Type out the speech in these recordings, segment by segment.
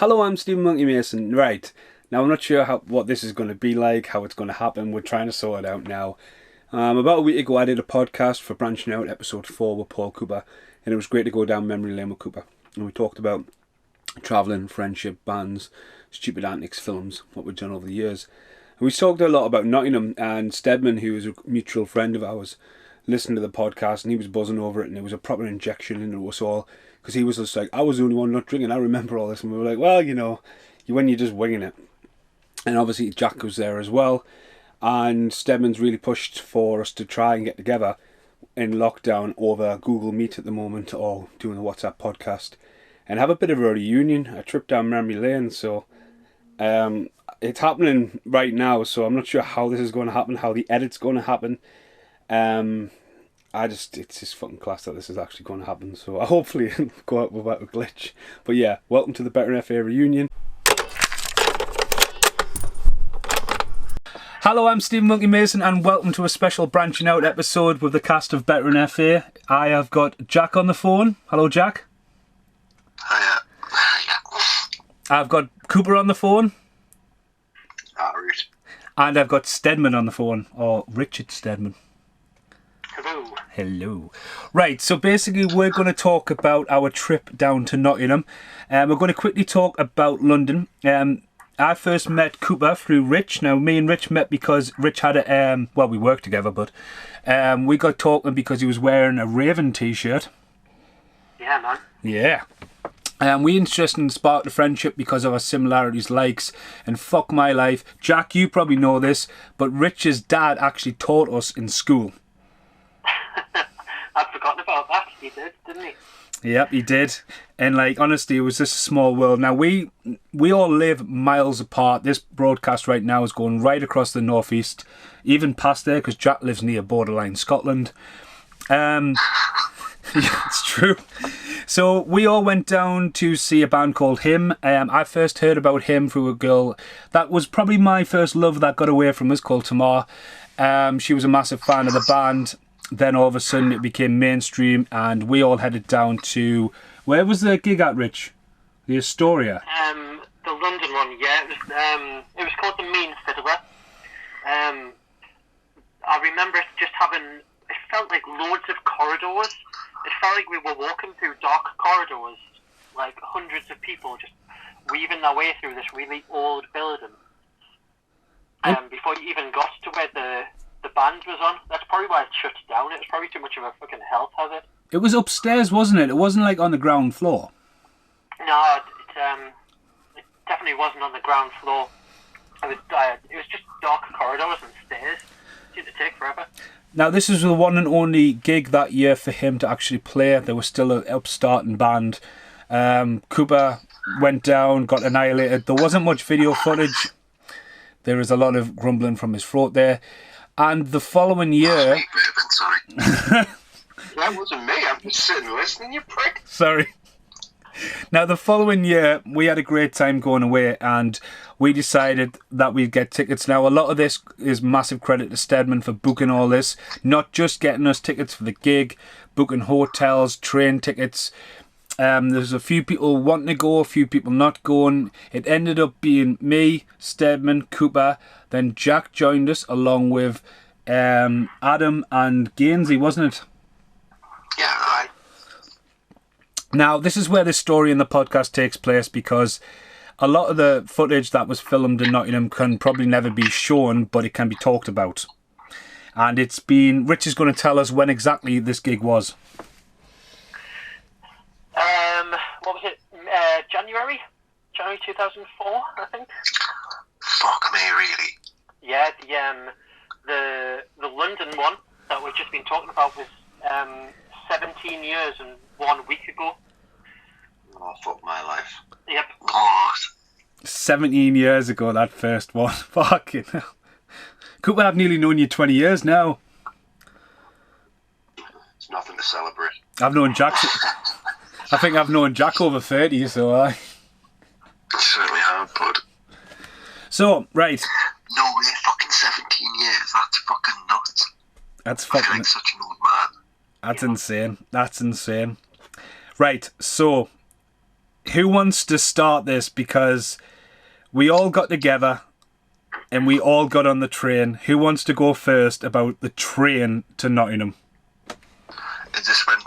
Hello, I'm Stephen Monkey Mason. Right, now I'm not sure what this is going to be like, how it's going to happen. We're trying to sort it out now. About a week ago I did a podcast for Branching Out, episode 4 with Paul Cooper, and it was great to go down memory lane with Cooper. And we talked about travelling, friendship, bands, stupid antics, films, what we've done over the years. And we talked a lot about Nottingham, and Stedman, who is a mutual friend of ours, listened to the podcast and he was buzzing over it, and it was a proper injection into us all, because he was just like, I was the only one not drinking, I remember all this. And we were like, well, you know, when you're just winging it. And obviously Jack was there as well, and Stedman's really pushed for us to try and get together in lockdown over Google Meet at the moment, or doing a WhatsApp podcast, and have a bit of a reunion, a trip down memory lane. So it's happening right now, so I'm not sure how this is going to happen, how the edit's going to happen. It's just fucking class that this is actually going to happen, so hopefully it'll go out without a glitch. But yeah, welcome to the Better FA reunion. Hello, I'm Stephen Monkey Mason, and welcome to a special Branching Out episode with the cast of Better FA. I have got Jack on the phone. Hello, Jack. Hiya. I've got Cooper on the phone. Rude. And I've got Stedman on the phone, or Richard Stedman. Hello. Hello. Right, so basically we're going to talk about our trip down to Nottingham. We're going to quickly talk about London. I first met Cooper through Rich. Now, me and Rich met because Rich had a... well, we worked together, but we got talking because he was wearing a Raven t-shirt. Yeah, man. Yeah. We interested and sparked a friendship because of our similarities, likes, and fuck my life. Jack, you probably know this, but Rich's dad actually taught us in school. I'd forgotten about that. He did, didn't he? Yep, he did. And like, honestly, it was just a small world. Now, we all live miles apart. This broadcast right now is going right across the northeast, even past there, because Jack lives near borderline Scotland. Yeah, it's true. So we all went down to see a band called Him. I first heard about Him through a girl that was probably my first love that got away from us, called Tamar. She was a massive fan of the band. Then all of a sudden it became mainstream, and we all headed down to... Where was the gig at, Rich? The Astoria? The London one, yeah. It was called The Mean Fiddler. I remember it just having... It felt like loads of corridors. It felt like we were walking through dark corridors, like hundreds of people just weaving their way through this really old building. Before you even got to where the band was on. That's probably why it shut down. It was probably too much of a fucking health hazard. It was upstairs, wasn't it? It wasn't like on the ground floor. No, it definitely wasn't on the ground floor. It was just dark corridors and stairs. It seemed to take forever. Now, this was the one and only gig that year for Him to actually play. There was still an upstarting band. Cooper went down, got annihilated. There wasn't much video footage. There is a lot of grumbling from his throat there. And the following year... Sorry. That wasn't me. I'm just sitting listening, you prick. Sorry. Now, the following year, we had a great time going away, and we decided that we'd get tickets. Now, a lot of this is massive credit to Stedman for booking all this, not just getting us tickets for the gig, booking hotels, train tickets. There's a few people wanting to go, a few people not going. It ended up being me, Stedman, Cooper, then Jack joined us along with Adam and Gainsey, wasn't it? Yeah, right. Now, this is where this story in the podcast takes place, because a lot of the footage that was filmed in Nottingham can probably never be shown, but it can be talked about. And Rich is going to tell us when exactly this gig was. What was it? January 2004, I think. Fuck me, really? Yeah, the London one that we've just been talking about was 17 years and 1 week ago. Oh, fuck my life. Yep. God. 17 years ago, that first one. Fucking hell. Cooper, I've nearly known you 20 years now. It's nothing to celebrate. I've known Jack... I think I've known Jack over 30, so I... You certainly have, bud. So, right. No way, fucking 17 years. That's fucking nuts. That's I feel fucking... like such an old man. That's insane. That's insane. Right, so who wants to start this? Because we all got together and we all got on the train. Who wants to go first about the train to Nottingham? Is this when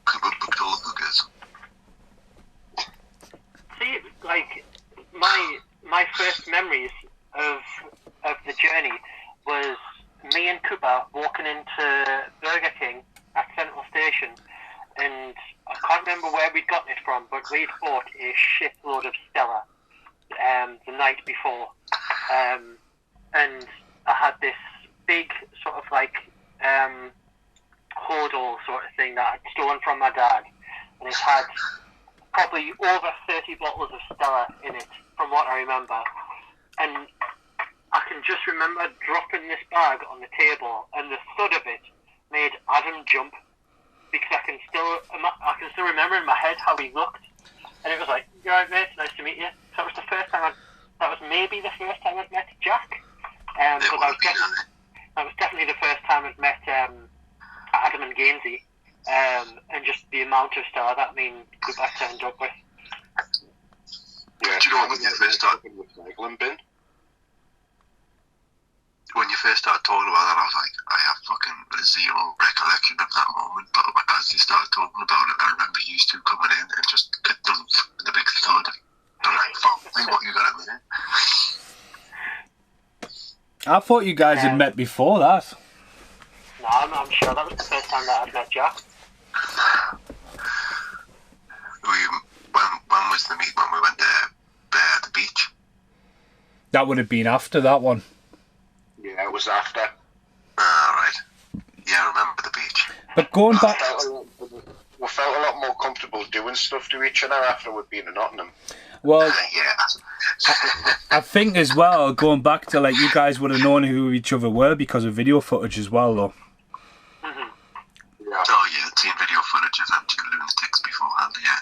Cooper booked all the hookers? See, like my first memories of the journey was me and Cooper walking into Burger King at Central Station, and I can't remember where we'd gotten it from, but we'd bought a shitload of Stella the night before, and I had this big sort of like hodl sort of thing that I'd stolen from my dad, and it had probably over 30 bottles of Stella in it, from what I remember. And I can just remember dropping this bag on the table, and the thud of it made Adam jump, because I can still remember in my head how he looked, and it was like, "You alright, mate? Nice to meet you." So that was the first time that was maybe the first time I'd met Jack. But that was definitely the first time I'd met Adam and Gainsey, and just the amount of Stella that me and Cooper turned up with. Yeah, do you know when you first started recycling bin? When you first started talking about that, I was like, I have fucking zero recollection of that moment. But as you started talking about it, I remember you two coming in and just get done the big thud. I'm like, fuck me, what you got in there? I thought you guys had met before that. No, I'm sure that was the first time that I'd met Jack. When was the meet? When we went to the beach? That would have been after that one. Yeah, it was after. Right. Yeah, I remember the beach. But going back... We felt a lot more comfortable doing stuff to each other after we'd been in Nottingham. Well, Yeah. I think as well, going back to, like, you guys would have known who each other were because of video footage as well, though. Mm-hmm. Yeah. Oh, yeah, I'd seen video footage of them two lunatics beforehand, yeah.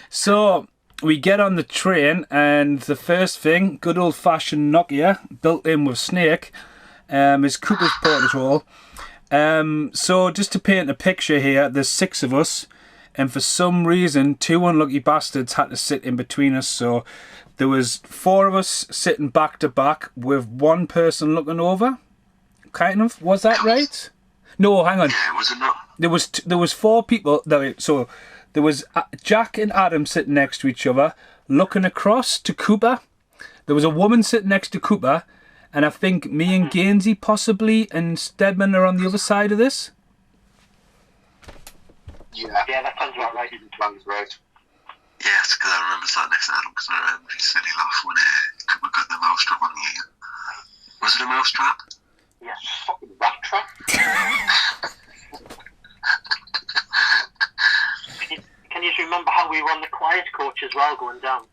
So, we get on the train, and the first thing, good old-fashioned Nokia, built in with Snake, is Cooper's Portage. So, just to paint a picture here, there's 6 of us, and for some reason, 2 unlucky bastards had to sit in between us, so there was 4 of us sitting back to back with 1 person looking over, kind of. Was that right? No, hang on. Yeah, was it not? There was 4 people. So there was Jack and Adam sitting next to each other, looking across to Cooper. There was a woman sitting next to Cooper, and I think me and Gainsey possibly and Stedman are on the other side of this. Yeah, that sounds about right. Sounds right. Yes, because I remember sat next to Adam because I remember his silly laugh when Cooper got the mousetrap on the ear. Was it a mousetrap? Yes. Fucking rat trap. Can you remember how we were on the quiet coach as well, going down?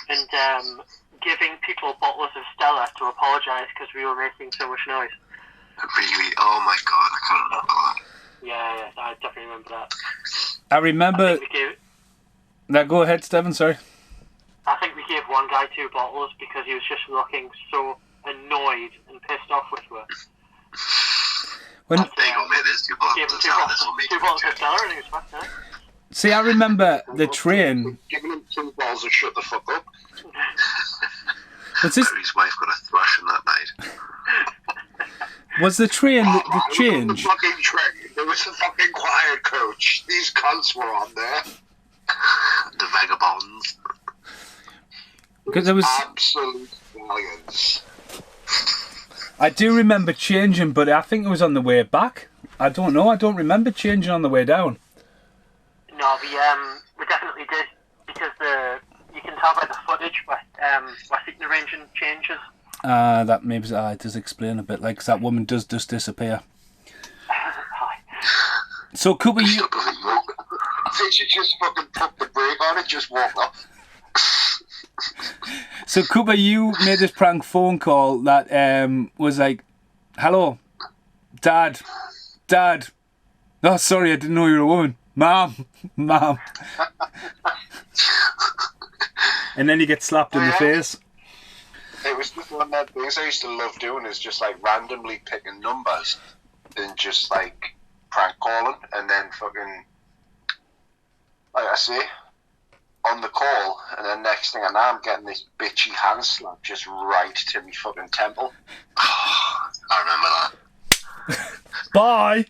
And giving people bottles of Stella to apologise because we were making so much noise. Really? Oh my god, I can't remember that. Yeah, I definitely remember that. I remember... Now, go ahead, Stephen, sorry. I think we gave one guy 2 bottles because he was just looking so annoyed and pissed off with us. When... There you go, mate, there's 2 bottles Gave him of 2 Stella. bottles, This will make 2 it bottles of good. Stella and he was back there. See, I remember the train... Giving him 2 balls of shut the fuck up. Was this... His wife got a thrashing that night. Was the train the I was on the change? fucking train. There was a fucking quiet coach. These cunts were on there. The vagabonds. Because there was... Absolute stallions. I do remember changing, but I think it was on the way back. I don't know. I don't remember changing on the way down. No, we definitely did because you can tell by the footage where seating arranging changes. That maybe does explain a bit. Like, 'cause that woman does just disappear. So, Cooper, you... Stop it, look. They should just fucking put the brake on and just walk off. So, Cooper, you made this prank phone call that was like, "Hello, Dad. Oh, sorry, I didn't know you were a woman. Mom. And then you get slapped in the face. It was just one of the things I used to love doing is just like randomly picking numbers and just like prank calling and then fucking like I say, on the call, and then next thing I know, I'm getting this bitchy hand slap just right to me fucking temple. Oh, I remember that. Bye.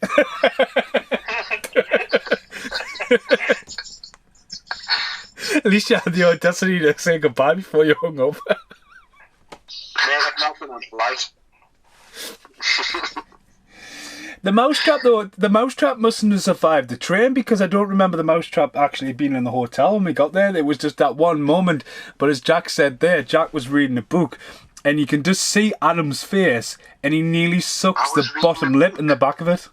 At least you had the audacity to say goodbye before you hung up. Mate, if nothing was light. The mousetrap, though, the mousetrap mustn't have survived the train, because I don't remember the mousetrap actually being in the hotel when we got there. There was just that one moment. But as Jack said there, Jack was reading a book, and you can just see Adam's face, and he nearly sucks the bottom lip in the back of it.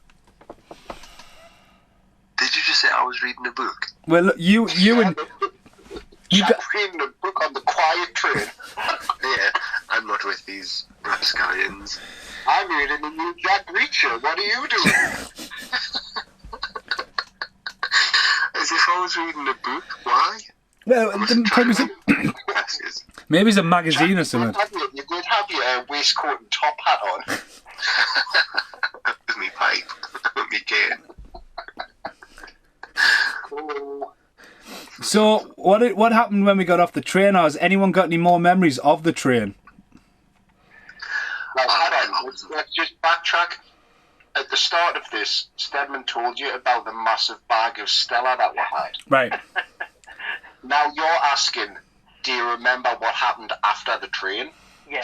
Did you just say I was reading a book? Well, look, you and... Jack reading a book on the quiet train. Yeah, I'm not with these rapscallions. I'm reading the new Jack Reacher. What are you doing? As if I was reading a book. Why? Well, maybe it's a magazine or something. You did have your waistcoat and top hat on. With me pipe. Me cane. Oh. So, what happened when we got off the train? Or has anyone got any more memories of the train? Now, let's just backtrack. At the start of this, Stedman told you about the massive bag of Stella that we had. Right. Now you're asking, do you remember what happened after the train? Yeah,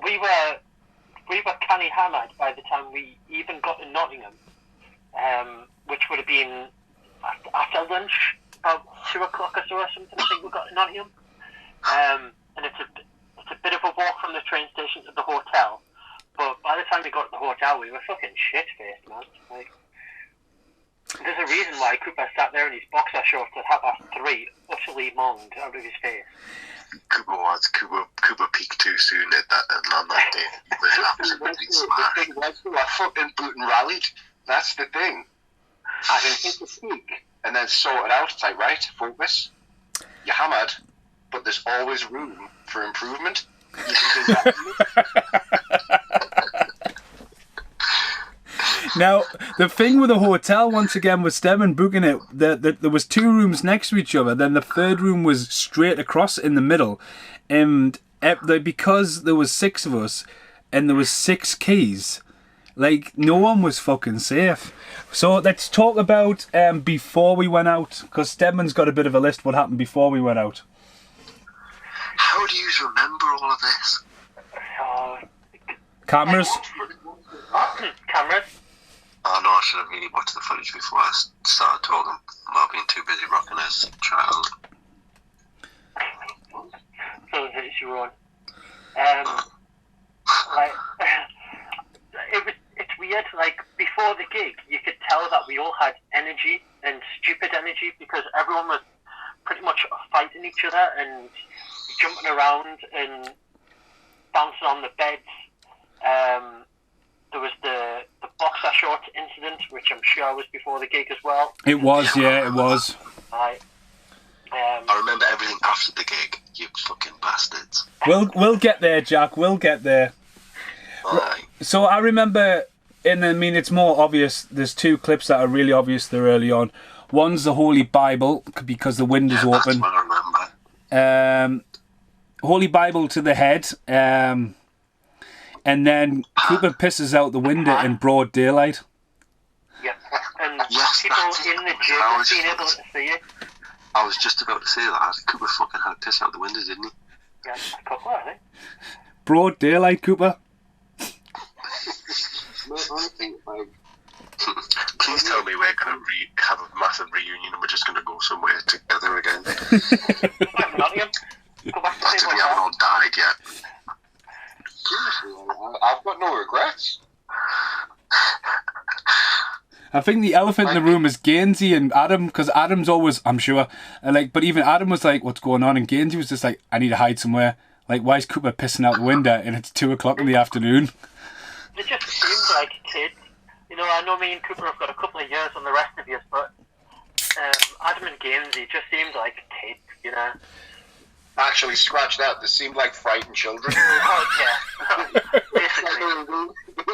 we were canny hammered by the time we even got to Nottingham, which would have been after lunch, about 2 o'clock or so or something. I think we got to Nottingham, and it's a bit of a walk from the train station to the hotel. But by the time we got to the hotel, we were fucking shit-faced, man. Like, there's a reason why Cooper sat there in his boxer shorts at 3:30, utterly monged out of his face. Cooper peaked too soon at that on that day. He was absolutely smashed. I fucking boot and rallied. That's the thing. I can hit the peak and then sort it out. It's like, right, focus. You're hammered, but there's always room for improvement. You can do that. Now, the thing with the hotel, once again, was Stedman booking it, there was 2 rooms next to each other, then the third room was straight across in the middle, and because there was 6 of us, and there was 6 keys, like, no one was fucking safe. So let's talk about before we went out, because Stedman's got a bit of a list what happened before we went out. How do you remember all of this? Cameras? Cameras? Oh no, I should have really watched the footage before I started talking about being too busy rocking as a child. So it's your own. Like, it's weird. Like, before the gig, you could tell that we all had energy, and stupid energy, because everyone was pretty much fighting each other and jumping around and bouncing on the beds. There was the boxer shorts incident, which I'm sure was before the gig as well. It was, yeah, it was. I remember everything after the gig, you fucking bastards. We'll get there, Jack, we'll get there. Aye. So I remember, and I mean, it's more obvious, there's 2 clips that are really obvious there early on. One's the Holy Bible, because the window's open. That's what I remember. Holy Bible to the head, and then Cooper pisses out the window in broad daylight. Yeah, and Yes, people that's it. in the gym being able to see it. I was just about to say that. Cooper fucking had a piss out the window, didn't he? Yeah, a couple, I think. Broad daylight, Cooper. Honestly, like, Please tell me we're going to have a massive reunion and we're just going to go somewhere together again. Nottingham. Go back to After the we haven't all died yet. seriously, I've got no regrets. I think the elephant in the room is Gainsey and Adam, because Adam's always, I'm sure, but even Adam was like, what's going on? And Gainsey was just like, I need to hide somewhere. Like, why is Cooper pissing out the window and it's 2 o'clock in the afternoon? It just seemed like kids. You know, I know me and Cooper have got a couple of years on the rest of you, but Adam and Gainsey just seemed like kids, you know. Actually, scratch that. They seemed like frightened children. Oh, yeah.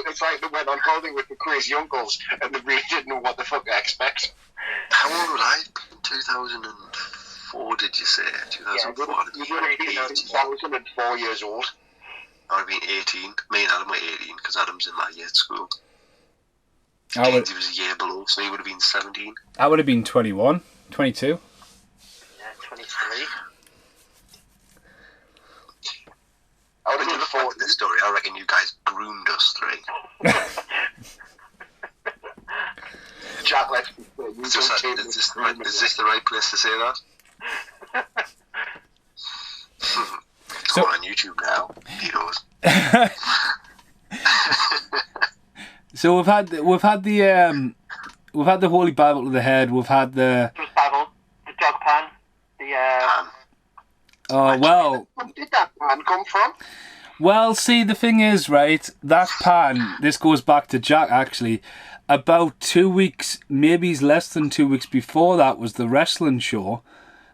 It's like they went on holiday with the crazy uncles and they really didn't know what the fuck to expect. How How old would I be in 2004, did you say? 2004? You would have been 2004 years old. I would have been 18. Me and Adam were 18 because Adam's in my year at school. I would, He was a year below, so he would have been 17. I would have been 21, 22. Yeah, 23. I would have looked forward to this story. I reckon you guys groomed us three. Jack, let's be clear. Is this the right place to say that? It's So- going on YouTube now. Heroes. So we've had the Holy Bible to the head. We've had the Just Bible, the jog pan, the well. Where did that man come from? Well, see, the thing is, right, that pan, this goes back to Jack, actually. About 2 weeks, maybe less than 2 weeks before that was the wrestling show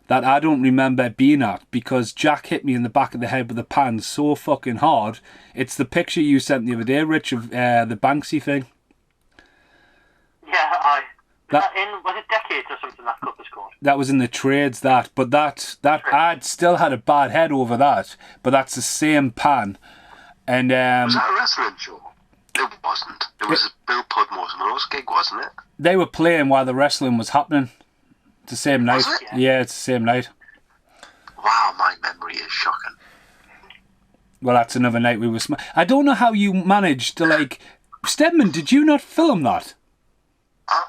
that I don't remember being at because Jack hit me in the back of the head with a pan so fucking hard. It's the picture you sent the other day, Rich, of the Banksy thing. yeah, That- was it Decades or something that cup is called? That was in the trades, but that I'd still had a bad head over that, but that's the same pan. And Was that a wrestling show? It wasn't. It was Bill Pudmore's gig, wasn't it? they were playing while the wrestling was happening. It's the same night. Was it? Yeah, it's the same night. Wow, my memory is shocking. Well, that's another night we were. I don't know how you managed to Stedman. Did you not film that?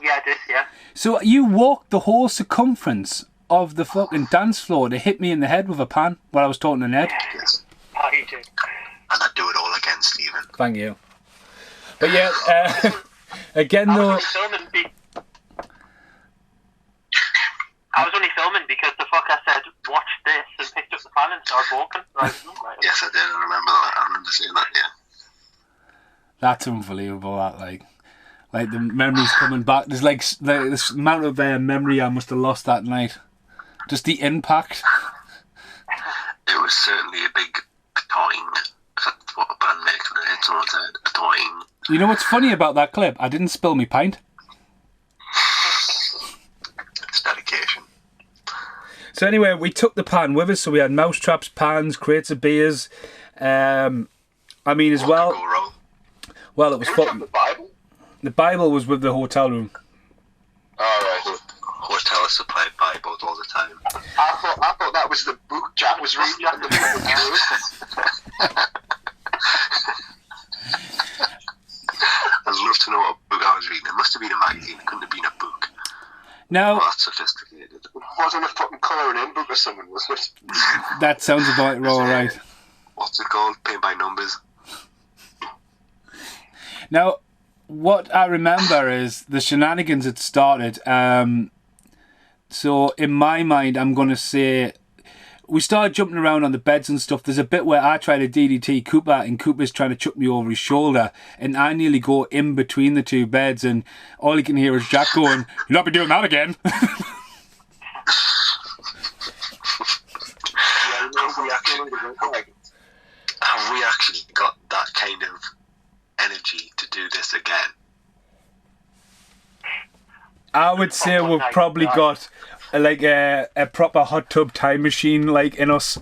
Yeah, I did, yeah. So you walked the whole circumference of the fucking dance floor to hit me in the head with a pan while I was talking to Ned. Yes. Oh, you did. And I'd do it all again, Stephen. Thank you. But yeah, again I was though. only filming because the fucker said, watch this, and picked up the pan and started walking. Right, Yes, I did. I remember that. I remember saying that, yeah. That's unbelievable. That like the memories coming back. There's this amount of memory I must have lost that night. Just the impact. It was certainly a big toying. That's what a band makes when it hits someone's head. Toying. You know what's funny about that clip? I didn't spill me pint. It's dedication. So anyway, we took the pan with us. So we had mouse traps, pans, crates of beers. I mean, as What well. could go wrong? Well, it was Who took fucking. the Bible? The Bible was with the hotel room. Alright. Hotel is supplied Bibles all the time. I thought that was the book Jack was reading. And the I'd love to know what book I was reading. It must have been a magazine. It couldn't have been a book. Now, Oh, that's sophisticated. It wasn't a fucking colouring in book or something, was it? that sounds about right. What's it called? Paint by numbers. Now, what I remember is the shenanigans had started. So in my mind, I'm going to say we started jumping around on the beds and stuff. There's a bit where I try to DDT Cooper and Cooper's trying to chuck me over his shoulder and I nearly go in between the two beds and all you can hear is Jack going, "You'll not be doing that again." Have we actually got that kind of energy to do this again? I would say we've probably got a proper hot tub time machine in us.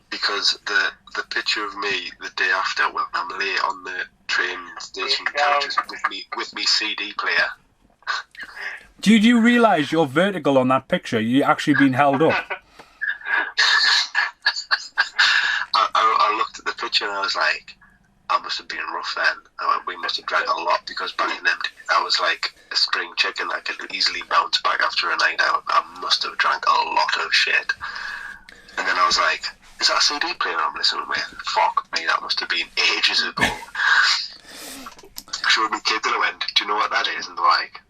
Because the picture of me the day after when I'm late on the train station couches with me CD player. Did you realise you're vertical on that picture? You actually been held up. I looked at the picture and I was like, I must have been rough then. We must have drank a lot because back in them days, I was like a spring chicken. I could easily bounce back after a night out. I must have drank a lot of shit. And then I was like, is that a CD player I'm listening with? Fuck me, that must have been ages ago. Showed me kids and I went, do you know what that is? And they're like,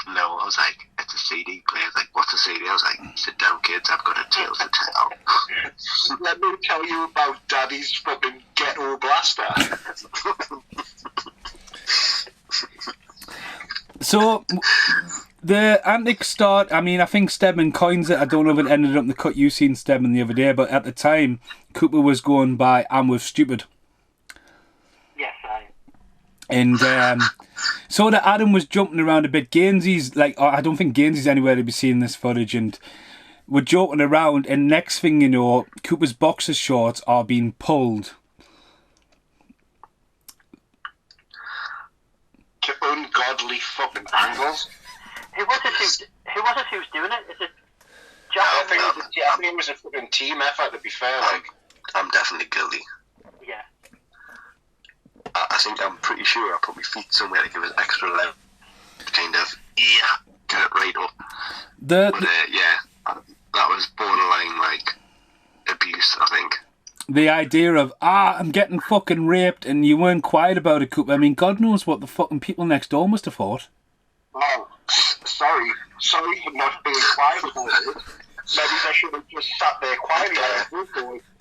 no. I was like, it's a CD player. Like, what's a CD? I was like, sit down kids, I've got a tale to tell. Let me tell you about Daddy's fucking ghetto blaster. So the antics start. I mean, I think Stedman coins it. I don't know if it ended up in the cut you seen Stedman the other day, but at the time, Cooper was going by "I'm with stupid." Yes, And sort of Adam was jumping around a bit. Gainsey's like, I don't think Gainsey's anywhere to be seen in this footage, and we're joking around, and next thing you know, Cooper's boxer shorts are being pulled. To ungodly fucking angles. Who was it who's doing it? Is it Jack? I think it was a fucking team effort, to be fair. Like, I'm definitely guilty. Yeah. I think I'm pretty sure I put my feet somewhere to give it extra length. Kind of, get it right up. But that was borderline, like, abuse, I think. The idea of, I'm getting fucking raped, and you weren't quiet about it, Cooper. I mean, God knows what the fucking people next door must have thought. Oh, sorry for not being quiet about it. Maybe I should have just sat there quietly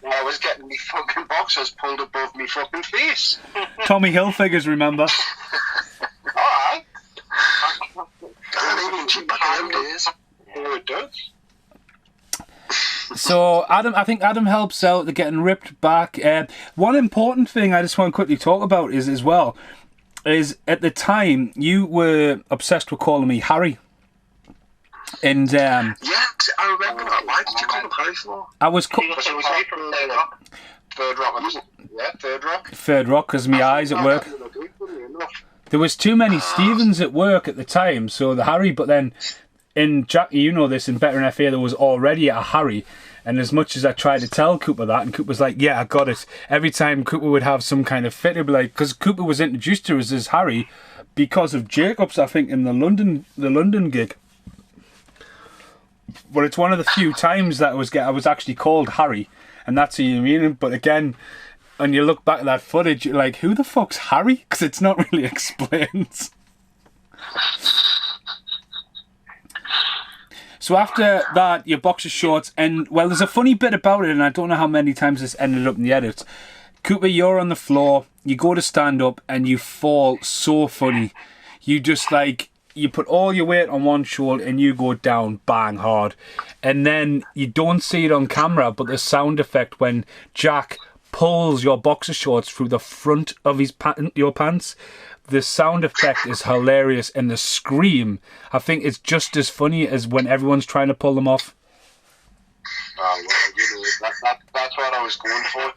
while I was getting me fucking boxers pulled above me fucking face. Tommy Hilfigers, remember? Alright. Even cheap back in them days. Oh, it does. So I think Adam helps out. They're getting ripped back. One important thing I just want to quickly talk about is at the time you were obsessed with calling me Harry. And yeah, I remember that. Why did you call him Harry for? I was He was from Third Rock. Third Rock, yeah, Third Rock. Third Rock because my eyes at work. There was too many Stevens at work at the time, so the Harry. But then in Jackie, you know this, in Better FA there was already a Harry. And as much as I tried to tell Cooper that, and Cooper's like, yeah, I got it. Every time Cooper would have some kind of fit, he'd be like, because Cooper was introduced to us as Harry because of Jacobs, I think, in the London gig. But it's one of the few times that I was actually called Harry, and that's what you mean. But again, when you look back at that footage, you're like, who the fuck's Harry? Because it's not really explained. So after that, your boxer shorts, and well, there's a funny bit about it, and I don't know how many times this ended up in the edits. Cooper, you're on the floor, you go to stand up, and you fall so funny. You just like, you put all your weight on one shoulder, and you go down bang hard. And then you don't see it on camera, but the sound effect when Jack pulls your boxer shorts through the front of your pants, the sound effect is hilarious, and the scream, I think it's just as funny as when everyone's trying to pull them off. Oh, well, that's what I was going for,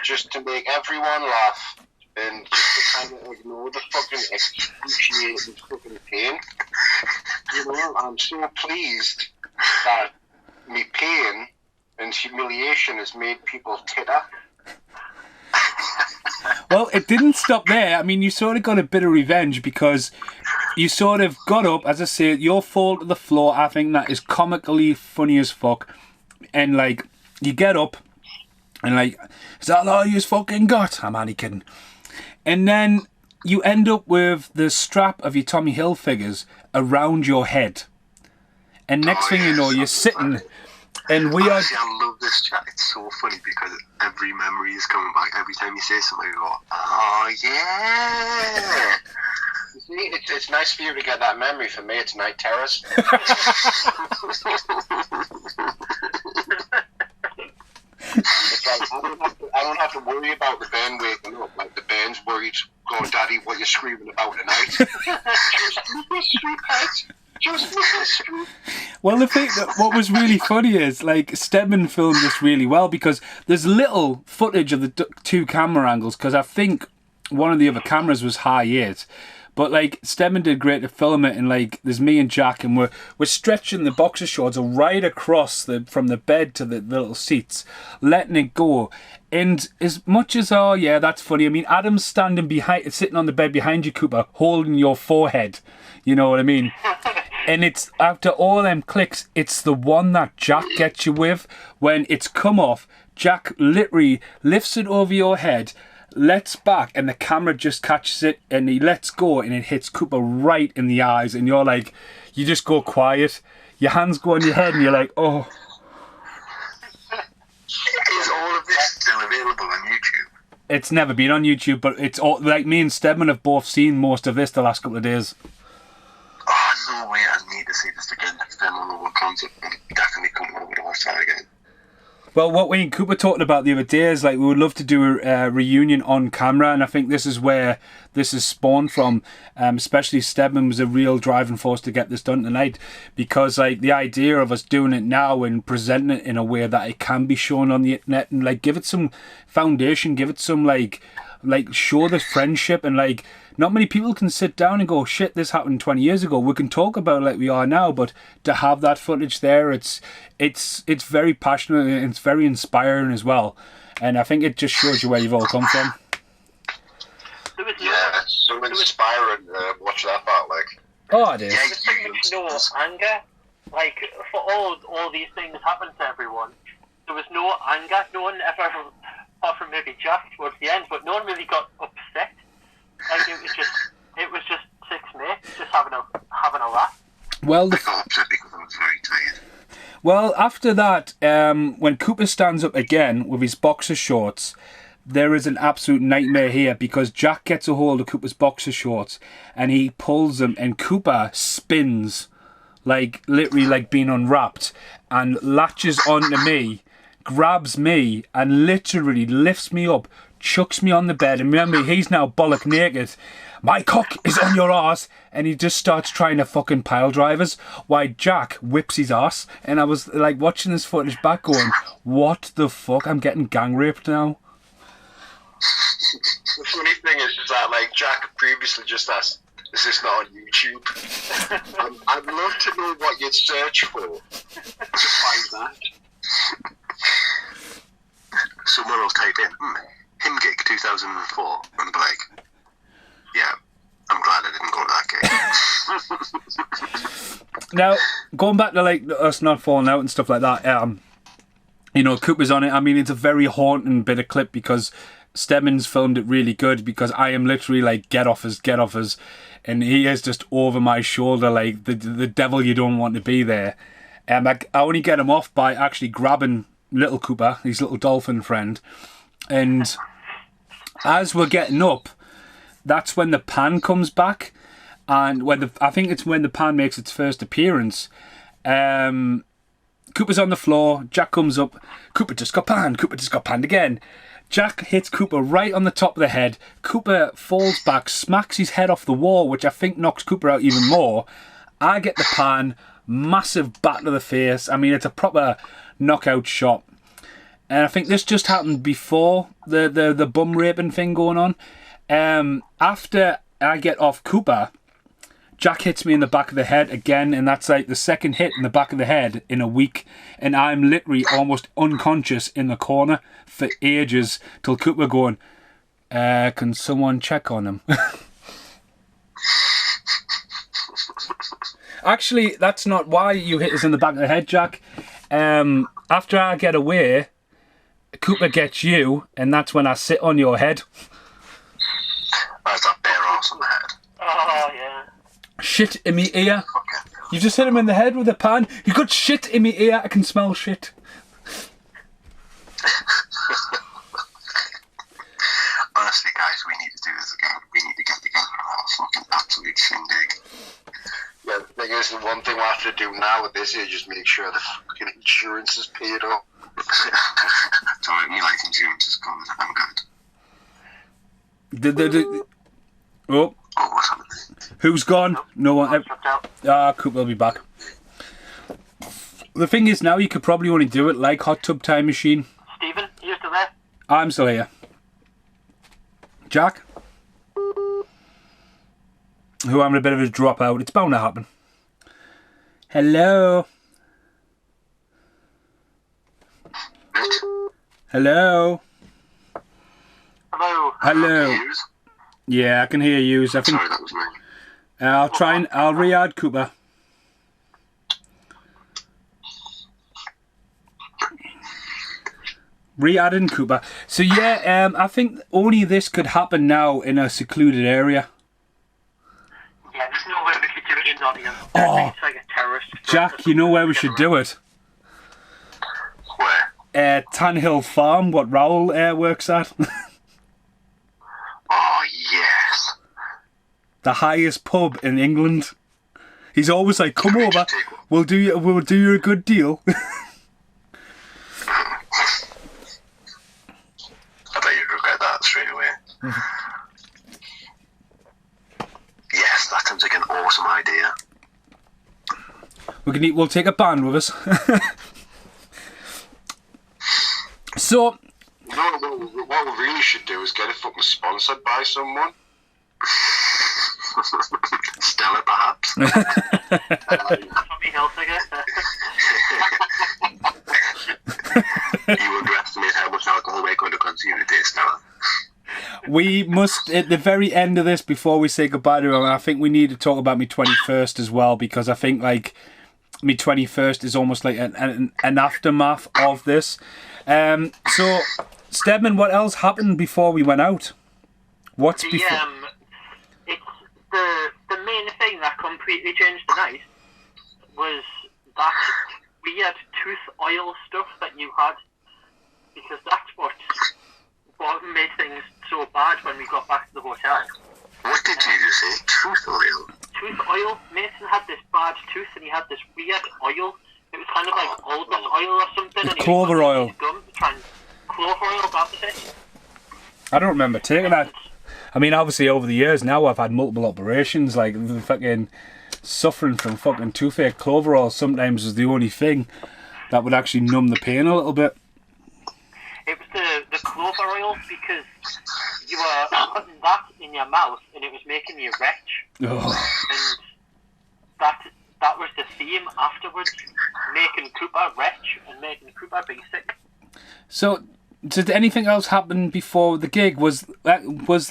just to make everyone laugh, and just to kind of ignore the fucking excruciating fucking pain. You know, I'm so pleased that me pain and humiliation has made people titter. Well, it didn't stop there. I mean, you sort of got a bit of revenge because you sort of got up, as I say, your fall to the floor. I think that is comically funny as fuck. And, like, you get up and, like, is that all you fucking got? I'm only kidding. And then you end up with the strap of your Tommy Hilfigers around your head. And next thing you know, you're sitting... And we are. Honestly, I love this chat. It's so funny because every memory is coming back. Every time you say something, you go, "Oh yeah." You see, it's nice for you to get that memory. For me, it's night terrors. It's like, I don't have to worry about the band waking up. Like the band's worried, going, "Daddy, what you screaming about tonight?" Just well, the thing that what was really funny is like Stedman filmed this really well because there's little footage of the two camera angles because I think one of the other cameras was high 8, but like Stedman did great to film it, and like there's me and Jack, and we're stretching the boxer shorts right across from the bed to the little seats, letting it go. And as much as yeah, that's funny. I mean, Adam's sitting on the bed behind you, Cooper, holding your forehead. You know what I mean? And it's after all them clicks, it's the one that Jack gets you with. When it's come off, Jack literally lifts it over your head, lets back, and the camera just catches it, and he lets go, and it hits Cooper right in the eyes, and you're like, you just go quiet. Your hands go on your head, and you're like, oh. Is all of this still available on YouTube? It's never been on YouTube, but it's all like me and Stedman have both seen most of this the last couple of days. Oh, no way, I need to see this again next time on the World Concert. I'm definitely coming over to watch that again. Well, what we and Cooper talking about the other day is like we would love to do a reunion on camera, and I think this is where this is spawned from. Especially Stedman was a real driving force to get this done tonight, because like the idea of us doing it now and presenting it in a way that it can be shown on the internet and like give it some foundation, give it some like show the friendship, and like not many people can sit down and go, shit, this happened 20 years ago. We can talk about it like we are now, but to have that footage there, it's very passionate and it's very inspiring as well. And I think it just shows you where you've all come from. Yeah, it's so inspiring to watch that part, like. Oh, it is. There was pretty much no anger. Like, for all these things happened to everyone, there was no anger. No one ever, apart from maybe Jack towards the end, but no one really got upset. Like, it was just six mates just having a laugh. Well, I got upset because I was very tired. Well, after that, when Cooper stands up again with his boxer shorts, there is an absolute nightmare here, because Jack gets a hold of Cooper's boxer shorts and he pulls them, and Cooper spins, like literally like being unwrapped, and latches onto me, grabs me, and literally lifts me up, chucks me on the bed. And remember, he's now bollock naked. My cock is on your arse, and he just starts trying to fucking pile drivers while Jack whips his ass. And I was like watching this footage back going, what the fuck, I'm getting gang raped now. The funny thing is that, like, Jack previously just asked, is this not on YouTube? I'd love to know what you'd search for to find that. Someone will type in, Himgig 2004, and be like, yeah, I'm glad I didn't go to that gig. Now, going back to like us not falling out and stuff like that, you know, Cooper's on it. I mean, it's a very haunting bit of clip because Stedman's filmed it really good, because I am literally like, get offers, and he is just over my shoulder like the devil you don't want to be there. I only get him off by actually grabbing little Cooper, his little dolphin friend, and as we're getting up, that's when the pan comes back, and I think it's when the pan makes its first appearance. Cooper's on the floor, Jack comes up, Cooper just got panned again. Jack hits Cooper right on the top of the head. Cooper falls back, smacks his head off the wall, which I think knocks Cooper out even more. I get the pan, massive bat to the face. I mean, it's a proper knockout shot. And I think this just happened before the bum raping thing going on. After I get off Cooper, Jack hits me in the back of the head again, and that's like the second hit in the back of the head in a week, and I'm literally almost unconscious in the corner for ages, till Cooper going, can someone check on him? Actually, that's not why you hit us in the back of the head, Jack. After I get away, Cooper gets you, and that's when I sit on your head. Where's that bare arse on the head? Oh, yeah. Shit in me ear. You just hit him in the head with a pan. You got shit in me ear. I can smell shit. Honestly, guys, we need to do this again. We need to get together and have a fucking absolute shindig. Yeah, the thing is, the one thing we have to do now with this is just make sure the fucking insurance is paid up. Sorry, my life insurance is covered. I'm good. Oh, Oh, what's happening? who's gone? No one. Cooper will be back. The thing is, now you could probably only do it like Hot Tub Time Machine. Stephen, are you still there? I'm still here. Jack? Who having a bit of a dropout. It's bound to happen. Hello? Hello? Hello. Hello? Hughes? Yeah, I can hear you. So I think Sorry, that was me. I'll re-add Cooper. Re-adding Cooper. So yeah, I think only this could happen now in a secluded area. Yeah, there's no way we could do it in Nottingham. Oh. It's like a terrorist. Jack, you know where we should do it? Where? Tanhill Farm, what Raoul works at. Oh, yes. The highest pub in England. He's always like, come over, we'll do you a good deal. Sounds like an awesome idea. We'll take a band with us. So, No, what we really should do is get it fucking sponsored by someone. Stella, perhaps. Tommy Hilfiger. You underestimate how much alcohol we're going to consume today, Stella. we must, at the very end of this, before we say goodbye to everyone, I think we need to talk about me 21st as well, because I think, like, me 21st is almost like an aftermath of this. So, Stedman, what else happened before we went out? What's before? It's the main thing that completely changed the night was that weird tooth oil stuff that you had, because that's what made things so bad when we got back to the hotel. What did you just say? Tooth oil? Tooth oil. Mason had this bad tooth and he had this weird oil. It was kind of like almond oil or something. And Clover oil. Clover oil, that was it. I don't remember taking that. I mean, obviously, over the years now, I've had multiple operations. Like, fucking suffering from fucking toothache. Clover oil sometimes is the only thing that would actually numb the pain a little bit. It was the clover oil, because you were putting that in your mouth and it was making you retch. Oh. And that was the theme afterwards, making Cooper retch and making Cooper be sick. So, did anything else happen before the gig? Was when was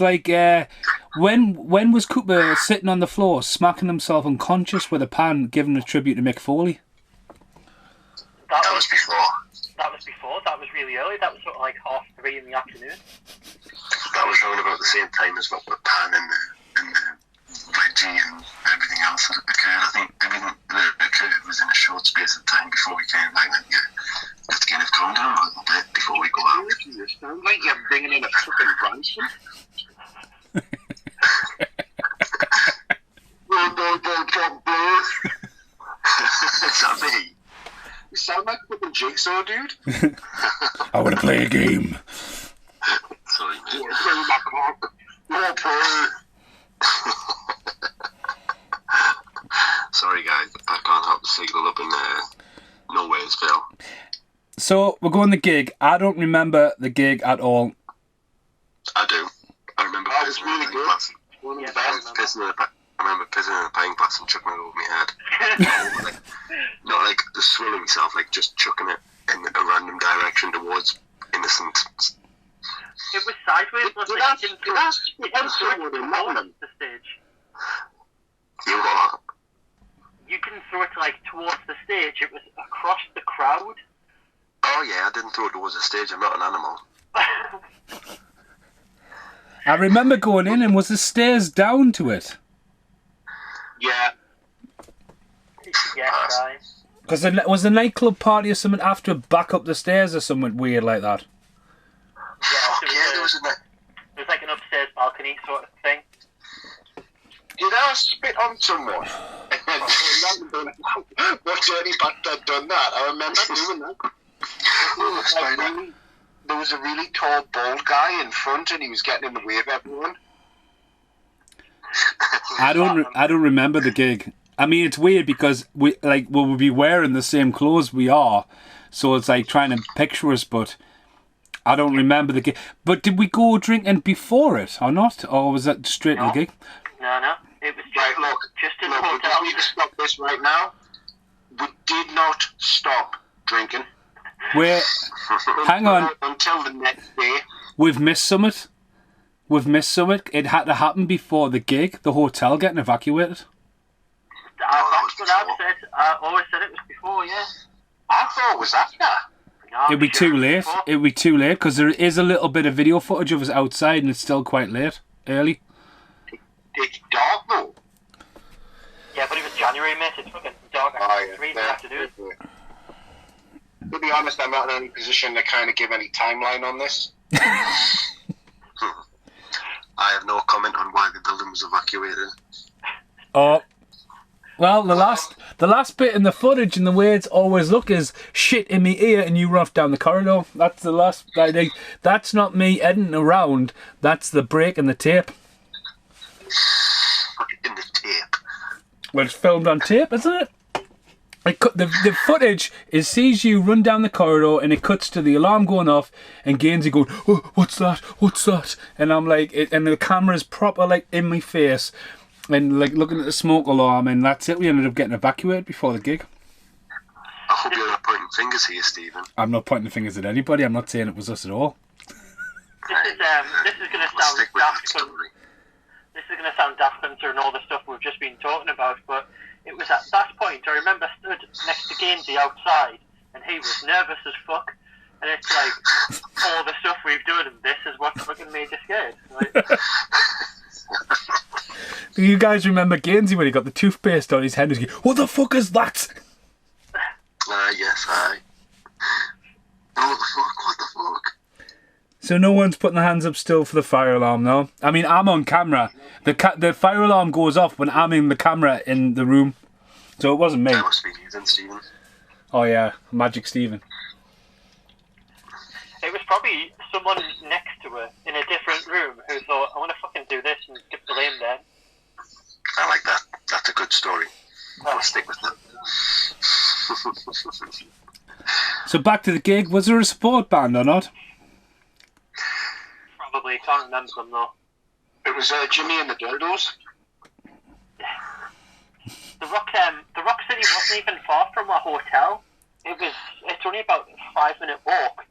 Cooper sitting on the floor, smacking himself unconscious with a pan, giving a tribute to Mick Foley? That was before. That was before. That was really early. That was sort of like 3:30 in the afternoon. That was around about the same time as what the pan and the veggie and everything else that occurred. I think everything that occurred was in a short space of time before we came back. Like, let's get it calmed down a little bit before we go out. It sounds like you're bringing in a fucking ransom. Is that me? You sound like fucking Jigsaw, dude. I want to play a game. Sorry, mate. Bring my cock. No, play. Sorry, guys. I can't have the signal up in Nowheresville. So, we're going to the gig. I don't remember the gig at all. I do. I remember That was pissing really in a good. glass. One of the Yeah, best. I remember pissing in a pint glass and chucking it over my head. Not like just swilling myself, like just chucking it in a random direction towards innocent. It was sideways. Wasn't it? You didn't throw it towards the stage. You what? You didn't throw it like towards the stage. It was across the crowd. Oh yeah, I didn't throw it towards the stage. I'm not an animal. I remember going in and was the stairs down to it. Yeah. Yeah, guys. Because was the nightclub party or something after back up the stairs or something weird like that? Yeah, Fuck yeah, there was a night. it was like an upstairs balcony sort of thing. Did I spit on someone? Watch any bastard done that. I remember doing that. There was a really tall, bald guy in front, and he was getting in the way of everyone. I don't remember the gig. I mean, it's weird because we'll be wearing the same clothes we are, so it's like trying to picture us, but I don't remember the gig. But did we go drinking before it or not, or was that straight to the gig? No. It was just, Right, look, just in the we hotel. just need to stop this right now. We did not stop drinking. Hang on, Until the next day. we've missed Summit. It had to happen before the gig, the hotel getting evacuated. That's what I've said. I always said it was before, yeah. I thought it was after. No, It'd be sure too it was late. before. It'd be too late because there is a little bit of video footage of us outside and it's still quite late, early. It's dark though. Yeah, but it was January, mate. It's fucking dark at 3 in the afternoon. To be honest, I'm not in any position to kind of give any timeline on this. I have no comment on why the building was evacuated. Oh, well, the last bit in the footage and the way it's always look is shit in me ear and you run off down the corridor. That's the last. That's not me editing around. That's the break in the tape. In the tape. Well, it's filmed on tape, isn't it? The footage sees you run down the corridor and it cuts to the alarm going off and Gainsey going, oh, what's that? What's that? And I'm like, and the camera's proper like in my face and like looking at the smoke alarm, and that's it. We ended up getting evacuated before the gig. I hope you're not pointing fingers here, Stephen. I'm not pointing fingers at anybody. I'm not saying it was us at all. This is going to sound Stick with daft. that story. This is going to sound daft considering all the stuff we've just been talking about, but it was at that point I remember stood next to Gainsey outside, and he was nervous as fuck. And it's like all the stuff we've done, and this is what fucking made you scared. Like, Do you guys remember Gainsey when he got the toothpaste on his head? He was going, what the fuck is that? Yes, aye. What the fuck? So no one's putting their hands up still for the fire alarm, though. I mean, I'm on camera. The fire alarm goes off when I'm in the camera in the room. So it wasn't me. That must be you then, Stephen. Oh yeah, Magic Stephen. it was probably someone next to her in a different room who thought, I want to fucking do this and get the blame then. I like that. That's a good story. I'll stick with that. So back to the gig. Was there a support band or not? Probably, can't remember them though. It was Jimmy and the Dildos. The Rock City wasn't even far from our hotel. It's only about a 5-minute walk.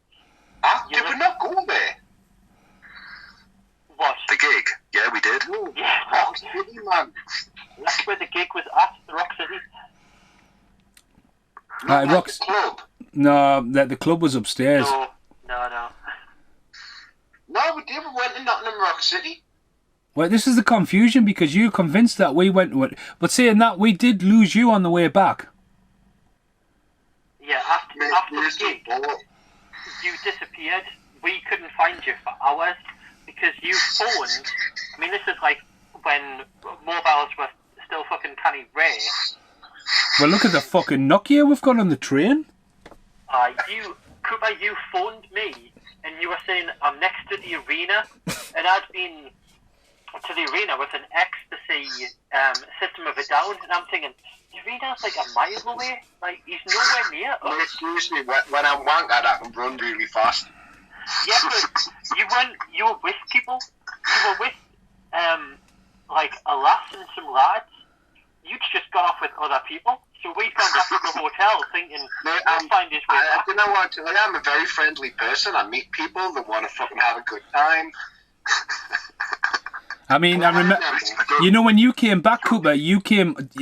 Did we not go there? What? The gig? Yeah, we did. Oh, Yeah, Rock City, man. that's where the gig was at, the Rock City. Not like Rock's- the club. No, the club was upstairs. No. No, we did. We went to Nottingham Rock City. Well, this is the confusion because you're convinced that we went to it. But saying that, we did lose you on the way back. Yeah, after the gig, you disappeared. We couldn't find you for hours because you phoned. I mean, this is like when mobiles were still fucking canny rare. Well, look at the fucking Nokia we've got on the train. Cooper, you phoned me and you were saying I'm next to the arena, and I'd been to the arena with an ecstasy System of a Down, and I'm thinking the arena's like a mile away. Like he's nowhere near Well, us. excuse me, when I'm wankered, I can run really fast. Yeah, but you were with people. You were with like a lass and some lads. You'd just got off with other people. So we'd gone back to the hotel thinking we'll find his way I back. don't know what to tell you. I'm a very friendly person. I meet people that want to fucking have a good time. I mean, I remember. You know, when you came back, Cooper,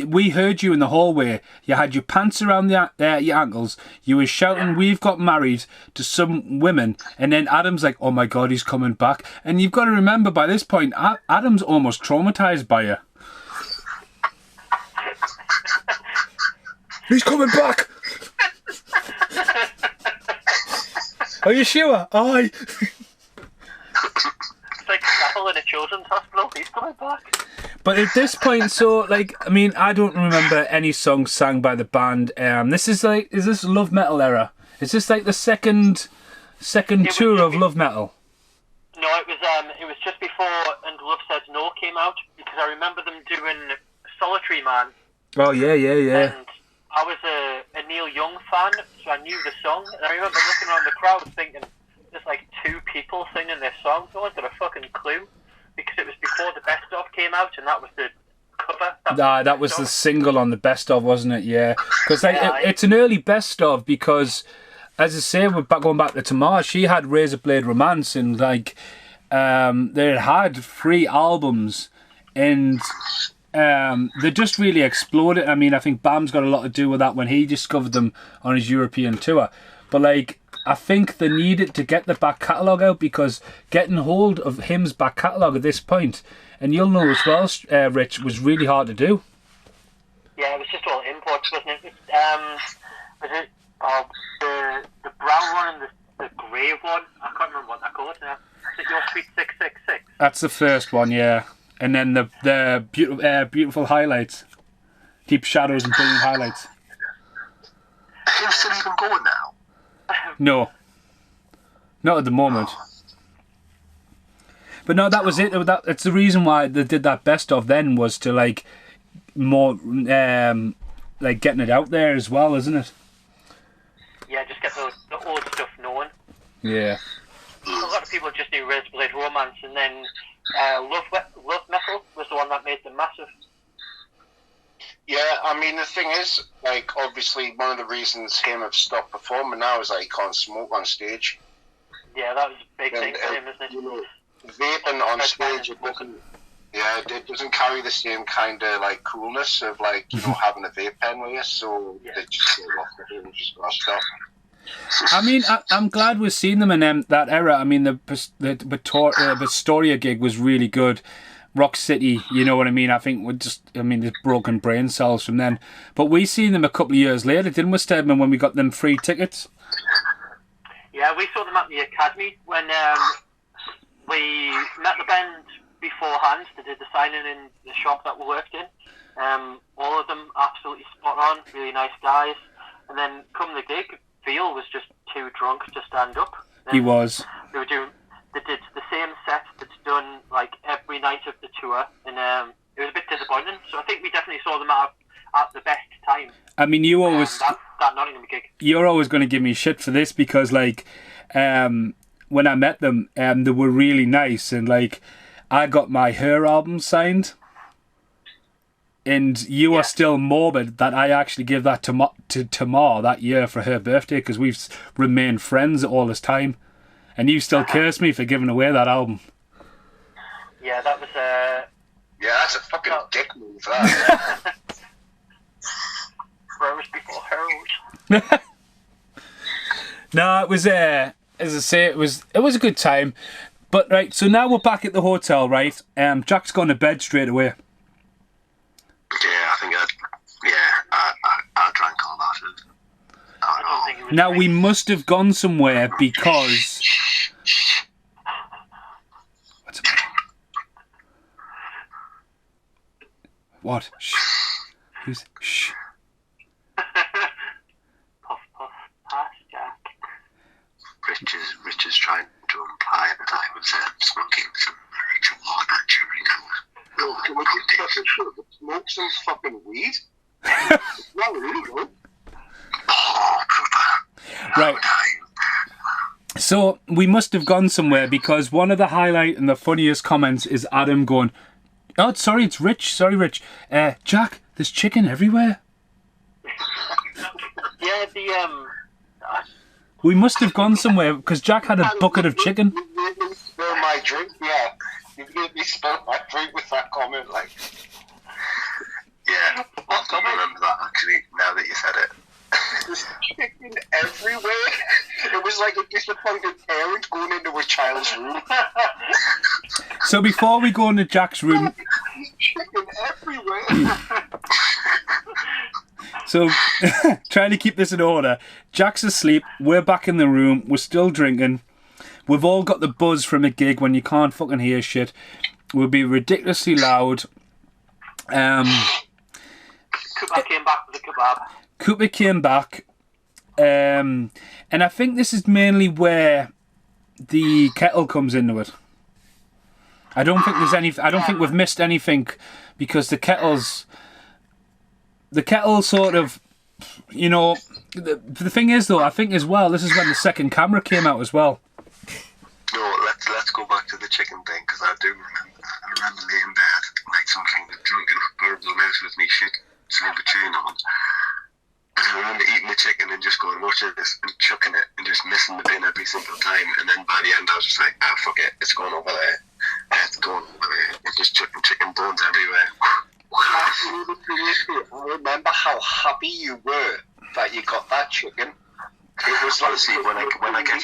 we heard you in the hallway. You had your pants around your ankles. You were shouting, "We've got married" to some women. And then Adam's like, "Oh my God, he's coming back." And you've got to remember, by this point, Adam's almost traumatized by you. He's coming back! Are you sure? Aye. It's like Apple in a children's hospital. He's coming back. But at this point, so, like, I mean, I don't remember any songs sang by the band. Is this Love Metal era? Is this like the second tour of Love Metal? No, it was just before And Love Says No came out, because I remember them doing Solitary Man. Oh, yeah. And I was a Neil Young fan, so I knew the song. And I remember looking around the crowd thinking, there's like 2 people singing this song. No one's got a fucking clue. Because it was before the Best Of came out, and that was the cover. That was the single on the Best Of, wasn't it? Yeah. Because it's an early Best Of because, as I say, going back to Tamar, she had Razor Blade Romance, and like, they had 3 albums, and they just really exploded. I mean, I think Bam's got a lot to do with that when he discovered them on his European tour. But like, I think they needed to get the back catalogue out, because getting hold of him's back catalogue at this point, and you'll know as well, Rich, was really hard to do. Yeah, it was just all imports, wasn't it? Was it the brown one and the grey one? I can't remember what they're called now. Is it Your Sweet 666? That's the first one, yeah. And then the beautiful highlights, deep shadows and brilliant highlights. Are you still even going now? No, not at the moment. But no, that was it. It's the reason why they did that Best Of then, was to like more like getting it out there as well, isn't it? Yeah, just get the old stuff known. Yeah. A lot of people just knew Razorblade Romance, and then Love Metal was the one that made them massive. Yeah, I mean, the thing is, like, obviously, one of the reasons him have stopped performing now is that he can't smoke on stage. Yeah, that was a big thing And, for him, isn't it? you know, vaping on stage, it doesn't carry the same kind of, like, coolness of, like, you know, having a vape pen with you, so they just go off the hill and just gotta stop. I mean, I'm glad we've seen them in that era. I mean, the Astoria gig was really good. Rock City, you know what I mean? I think there's broken brain cells from then. But we seen them a couple of years later, didn't we, Stedman, when we got them free tickets? Yeah, we saw them at the Academy when we met the band beforehand. They did the signing in the shop that we worked in. All of them absolutely spot on, really nice guys. And then come the gig, Veal was just too drunk to stand up. He was. They did the same set that's done like every night of the tour, and it was a bit disappointing. So I think we definitely saw them at the best time. I mean, you always that Nottingham gig. You're always going to give me shit for this because, like, when I met them, they were really nice, and like, I got my Her album signed, and you are still morbid that I actually gave that to Tamar that year for her birthday because we've remained friends all this time. And you still curse me for giving away that album. Yeah, that was Yeah, that's a fucking dick move, that. Rose before Herald. No, it was, as I say, it was a good time. But, right, so now we're back at the hotel, right? Jack's gone to bed straight away. Yeah, I think I drank all that. I don't think it was Now, we must have gone somewhere because... What? Shh. Who's... Shh. Puff, puff, pass, Jack. Rich is trying to imply that I was smoking some marijuana during our... Can we just fucking smoke some fucking weed? It's not illegal. Oh, Cooper. Right. So, we must have gone somewhere because one of the highlight and the funniest comments is Adam going, "Oh, sorry, it's Rich. Sorry, Rich. Jack, there's chicken everywhere." Yeah, We must have gone somewhere because Jack had a bucket of chicken. You made me spill my drink, yeah. You made me spill my drink with that comment, like... Yeah, I don't remember that actually, now that you said it. There's chicken everywhere. It was like a disappointed parent going into a child's room. So before we go into Jack's room, Chicken everywhere. so trying to keep this in order, Jack's asleep, we're back in the room, we're still drinking, we've all got the buzz from a gig when you can't fucking hear shit, we'll be ridiculously loud. Cooper came back with the kebab. Cooper came back, and I think this is mainly where the kettle comes into it. I don't think we've missed anything because the kettle sort of, you know, the thing is though, I think as well, this is when the second camera came out as well. No, let's go back to the chicken thing because I remember laying in bed like some kind of drunken horrible mouth with me shit silver tune on. And I remember eating the chicken and just going, watching this and chucking it and just missing the bin every single time. And then by the end, I was just like, fuck it, it's going over there. It's going over there. And just chucking chicken bones everywhere. I remember how happy you were that you got that chicken. It was like... Honestly, when I get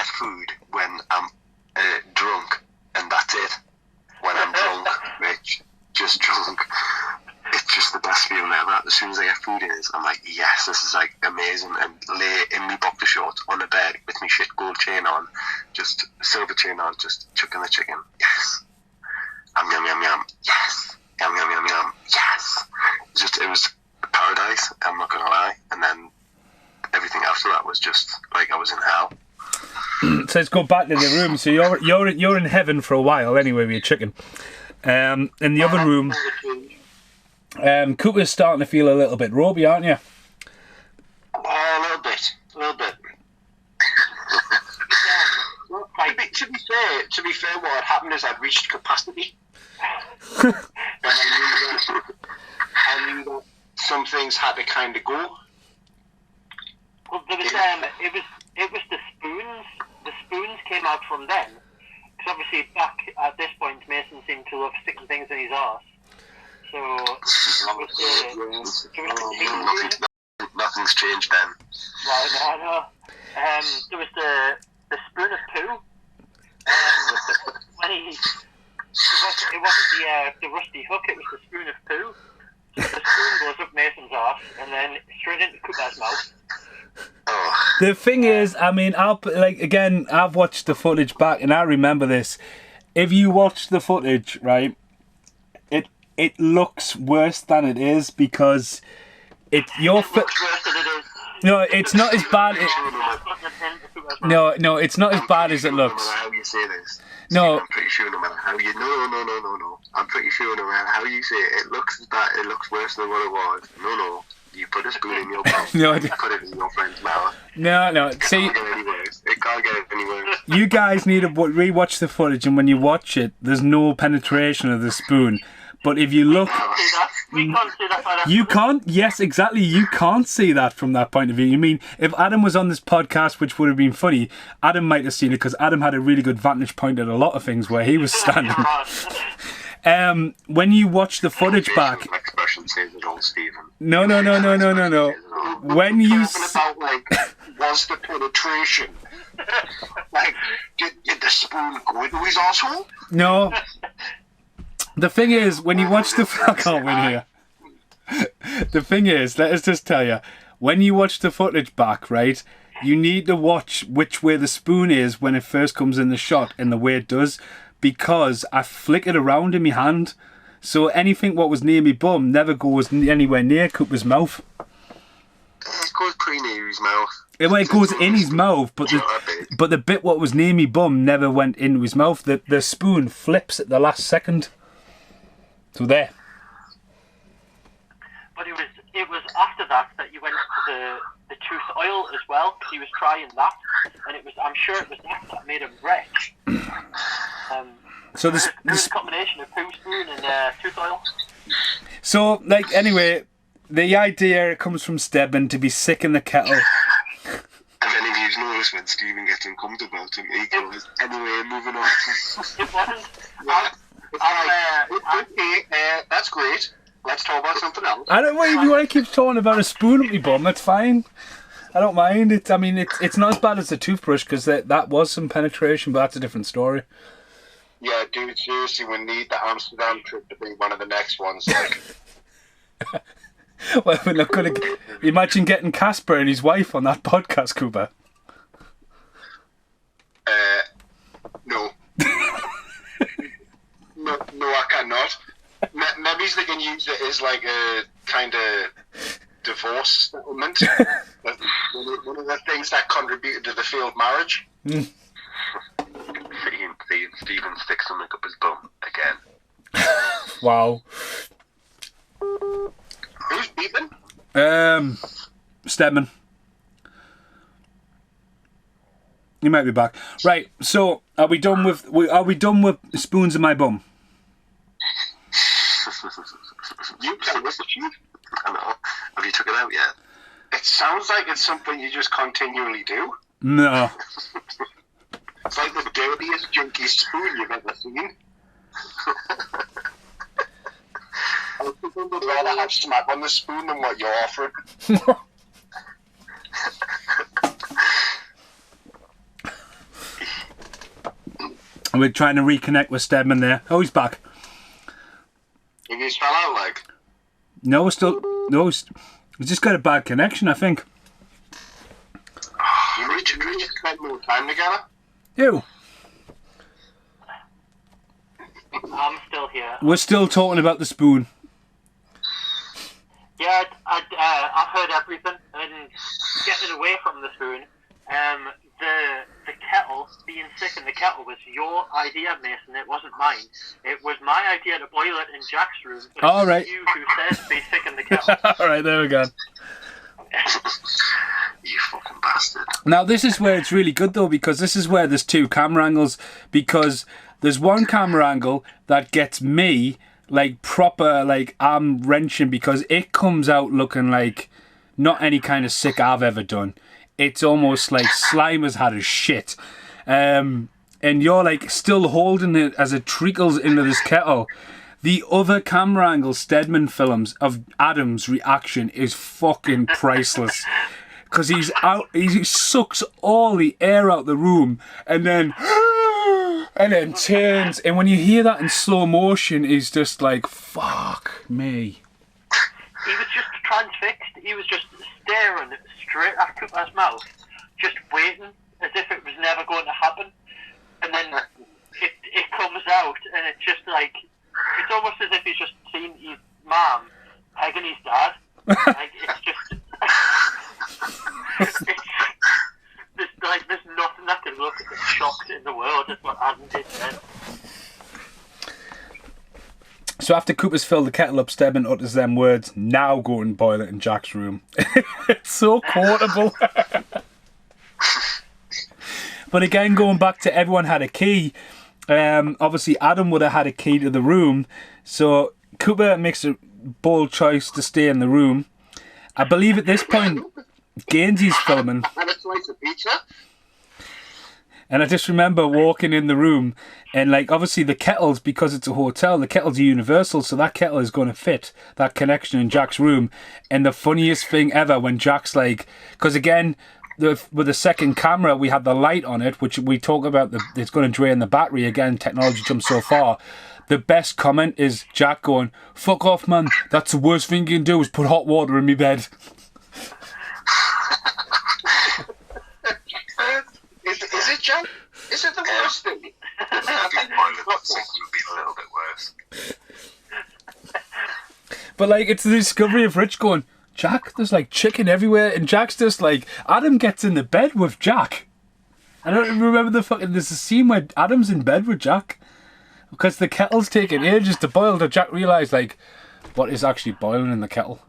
food, when I'm drunk, and that's it. When I'm drunk, Rich, just drunk. It's just the best feeling ever. As soon as I get food in it, I'm like, yes, this is like amazing. And lay in my boxer shorts on the bed with my shit gold chain on, just silver chain on, just chucking the chicken. Yes. Yum yum yum yum. Yes. Yum yum yum yum. Yes. It was paradise. I'm not gonna lie. And then everything after that was just like I was in hell. So let's go back to the room. So you're in heaven for a while anyway with your chicken. In the other room. Cooper's starting to feel a little bit ropey, aren't you? Oh, a little bit. To be fair, what had happened is I'd reached capacity. And I knew that some things had to kind of go. Well, there was, it was the spoons. The spoons came out from then. Because obviously back at this point, Mason seemed to love sticking things in his arse. So, Nothing's changed then. Right, I know. There was the spoon of poo. When it wasn't the rusty hook, it was the spoon of poo. So the spoon goes up Mason's arse and then straight into Cooper's mouth. The thing is, I mean, I've watched the footage back and I remember this. If you watch the footage, right, it looks worse than it is because Looks worse than it is. No, it's not as bad. No, it's not as bad as it looks. No matter how you say this. No. I'm pretty sure no matter how you... No. I'm pretty sure no matter how you say it, it looks bad. It looks worse than what it was. No. You put a spoon in your mouth. No, You put it in your friend's mouth. No. It See, can't get any worse. It can't get any worse. you guys need to re-watch the footage, and when you watch it, there's no penetration of the spoon. But if you look... We can't see that by that. You can't? Yes, exactly. You can't see that from that point of view. You mean, if Adam was on this podcast, which would have been funny, Adam might have seen it because Adam had a really good vantage point at a lot of things where he was standing. When you watch the footage back... Facial expression says it all, Stephen. No. When you... Talking about, was the penetration? Did the spoon go into his arsehole? No. The thing is, when you watch the... I can't win here. The thing is, let us just tell you, when you watch the footage back, right, you need to watch which way the spoon is when it first comes in the shot and the way it does, because I flick it around in my hand, so anything what was near me bum never goes anywhere near Cooper's mouth. It goes pretty near his mouth. It goes in his mouth, but the bit what was near me bum never went into his mouth. The spoon flips at the last second. So there. But it was after that you went to the tooth oil as well, because he was trying that, and I'm sure it was that made him retch. So it was a combination of poo spoon and tooth oil. So, anyway, the idea comes from Stedman to be sick in the kettle. And then if you notice when Stephen gets uncomfortable about him, he goes, anyway, moving on. It wasn't. That's great. Let's talk about something else. I don't mind if you want to keep talking about a spoon up my bum. That's fine. I don't mind. It's not as bad as the toothbrush because that was some penetration, but that's a different story. Yeah, dude, seriously, we need the Amsterdam trip to be one of the next ones. Like, well, we're not going to imagine getting Casper and his wife on that podcast, Cooper. No. No, I cannot. Maybe they can use it as like a kind of divorce settlement. One of the things that contributed to the failed marriage. Stephen sticks something up his bum again. Wow. Who's beeping? Stedman. You might be back. Right, so are we done with spoons in my bum? You can listen to you. I know. Have you took it out yet? It sounds like it's something you just continually do. No. It's like the dirtiest, junkiest spoon you've ever seen. I think I would rather have smack on the spoon than what you're offering. We're trying to reconnect with Stedman there. Oh, he's back. If you spell out like... No, we just got a bad connection, I think. You need to spend more time together. You. I'm still here. We're still talking about the spoon. Yeah, I've heard everything, and getting away from the spoon. the kettle, being sick in the kettle was your idea, Mason. It wasn't mine. It was my idea to boil it in Jack's room. But All it was right. you who says be sick in the kettle. All right, there we go. You fucking bastard. Now this is where it's really good though, because this is where there's two camera angles, because there's one camera angle that gets me like proper like arm wrenching, because it comes out looking like not any kind of sick I've ever done. It's almost like slime has had a shit. And you're like still holding it as it trickles into this kettle. The other camera angle Stedman films of Adam's reaction is fucking priceless. Because he sucks all the air out the room and then turns. And when you hear that in slow motion, he's just like, fuck me. He was just transfixed. He was just staring straight at Cooper's mouth, just waiting as if it was never going to happen. And then it comes out, and it's just like, it's almost as if he's just seen his mom pegging his dad. Like, it's just, there's nothing that can look as shocked in the world as what Adam did then. So after Cooper's filled the kettle up, Stedman utters them words, "Now go and boil it in Jack's room." It's so quotable. But again, going back to everyone had a key. Obviously, Adam would have had a key to the room. So Cooper makes a bold choice to stay in the room. I believe at this point, Gainsey's filming. And a slice of pizza. And I just remember walking in the room and like obviously the kettles, because it's a hotel, the kettles are universal, so that kettle is going to fit that connection in Jack's room. And the funniest thing ever when Jack's like, because again, with the second camera we had the light on it, which we talk about, it's going to drain the battery. Again, technology jumps so far. The best comment is Jack going, "Fuck off, man. That's the worst thing you can do is put hot water in my bed." Is it, John? Is it the worst thing? I think boiling sick would be a little bit worse. But like, it's the discovery of Rich going, "Jack, there's like chicken everywhere," and Jack's just like, Adam gets in the bed with Jack. I don't remember there's a scene where Adam's in bed with Jack because the kettle's taking ages to boil. Till Jack realised like, what is actually boiling in the kettle?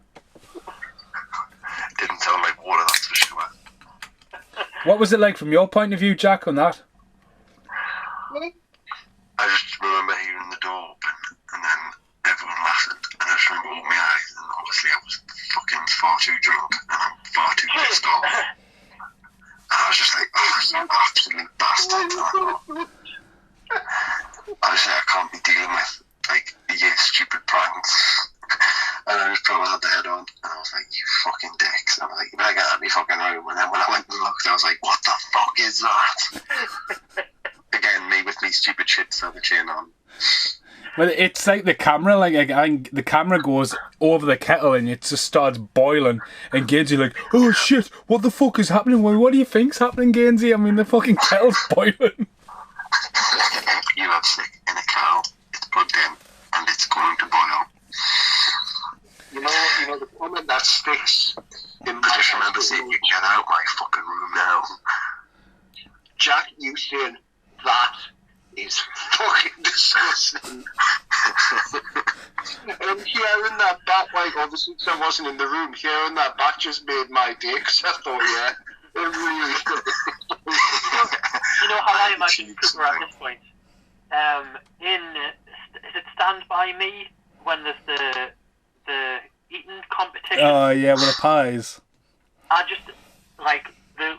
Didn't sound like water, that's for sure. What was it like from your point of view, Jack, on that? I just remember hearing the door open and then everyone laughing, and I just remember opening my eyes, and obviously I was fucking far too drunk and I'm far too pissed off. And I was just like, "Oh, you absolute bastard." Obviously I can't be dealing with like your stupid pranks. And I just put my head on and I was like, "You fucking dicks." And I was like, "You better get out of my fucking room." And then when I went and looked, I was like, "What the fuck is that?" Again, me with me stupid shit chain on. Well, it's like the camera, like the camera goes over the kettle and it just starts boiling, and Gainsey like, "Oh shit, what the fuck is happening? Well, what do you think's happening, Gainsey? I mean, the fucking kettle's boiling." You have sick in a kettle, it's plugged in, and it's going to boil. You know the comment that sticks in my I just head remember saying, "You get out my fucking room now." Jack, you saying that is fucking disgusting. And hearing that back, like obviously because I wasn't in the room, hearing that back just made my day, because I thought, yeah, it really You know how I imagine Cooper at this point? Is it Stand By Me when there's the eating competition? Oh yeah, with the pies. I just like the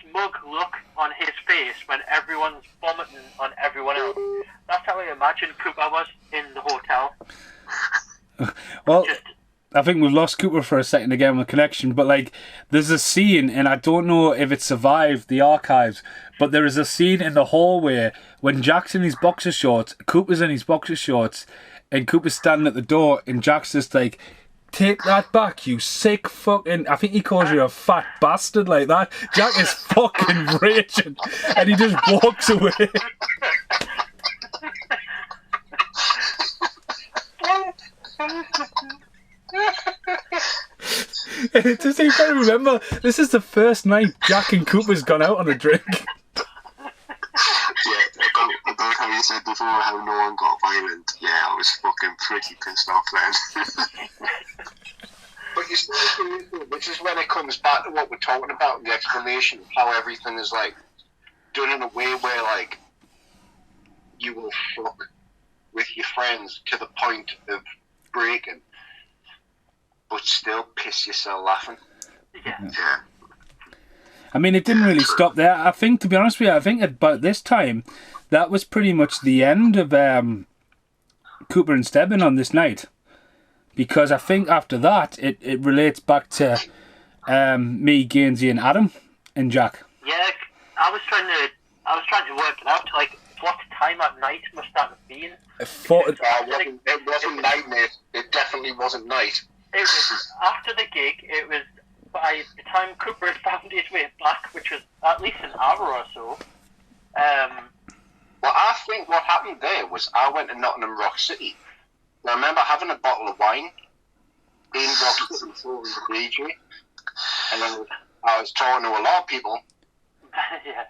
smug look on his face when everyone's vomiting on everyone else. That's how I imagine Cooper was in the hotel. Well, Just I think we've lost Cooper for a second again with connection, but like there's a scene, and I don't know if it survived the archives, but there is a scene in the hallway when Jack's in his boxer shorts, Cooper's in his boxer shorts, and Cooper's standing at the door, and Jack's just like, "Take that back, you sick fucking..." I think he calls you a fat bastard like that. Jack is fucking raging, and he just walks away. Just you got to remember, this is the first night Jack and Cooper's gone out on a drink. Yeah, about how you said before how no one got violent. Yeah, I was fucking pretty pissed off then. But you still, which is when it comes back to what we're talking about, the explanation of how everything is like done in a way where like you will fuck with your friends to the point of breaking, but still piss yourself laughing. Yeah. I mean, it didn't really stop there. I think, to be honest with you, I think at about this time, that was pretty much the end of Cooper and Stebbin on this night. Because I think after that, it relates back to me, Gainsey, and Adam, and Jack. Yeah, I was trying to work it out. Like, what time at night must that have been? It wasn't night, mate. It definitely wasn't night. It was after the gig. It was by the time Cooper had found his way back, which was at least an hour or so. Well, I think what happened there was I went to Nottingham Rock City. And I remember having a bottle of wine in Rock City for the DJ. And then I was talking to a lot of people. Yeah.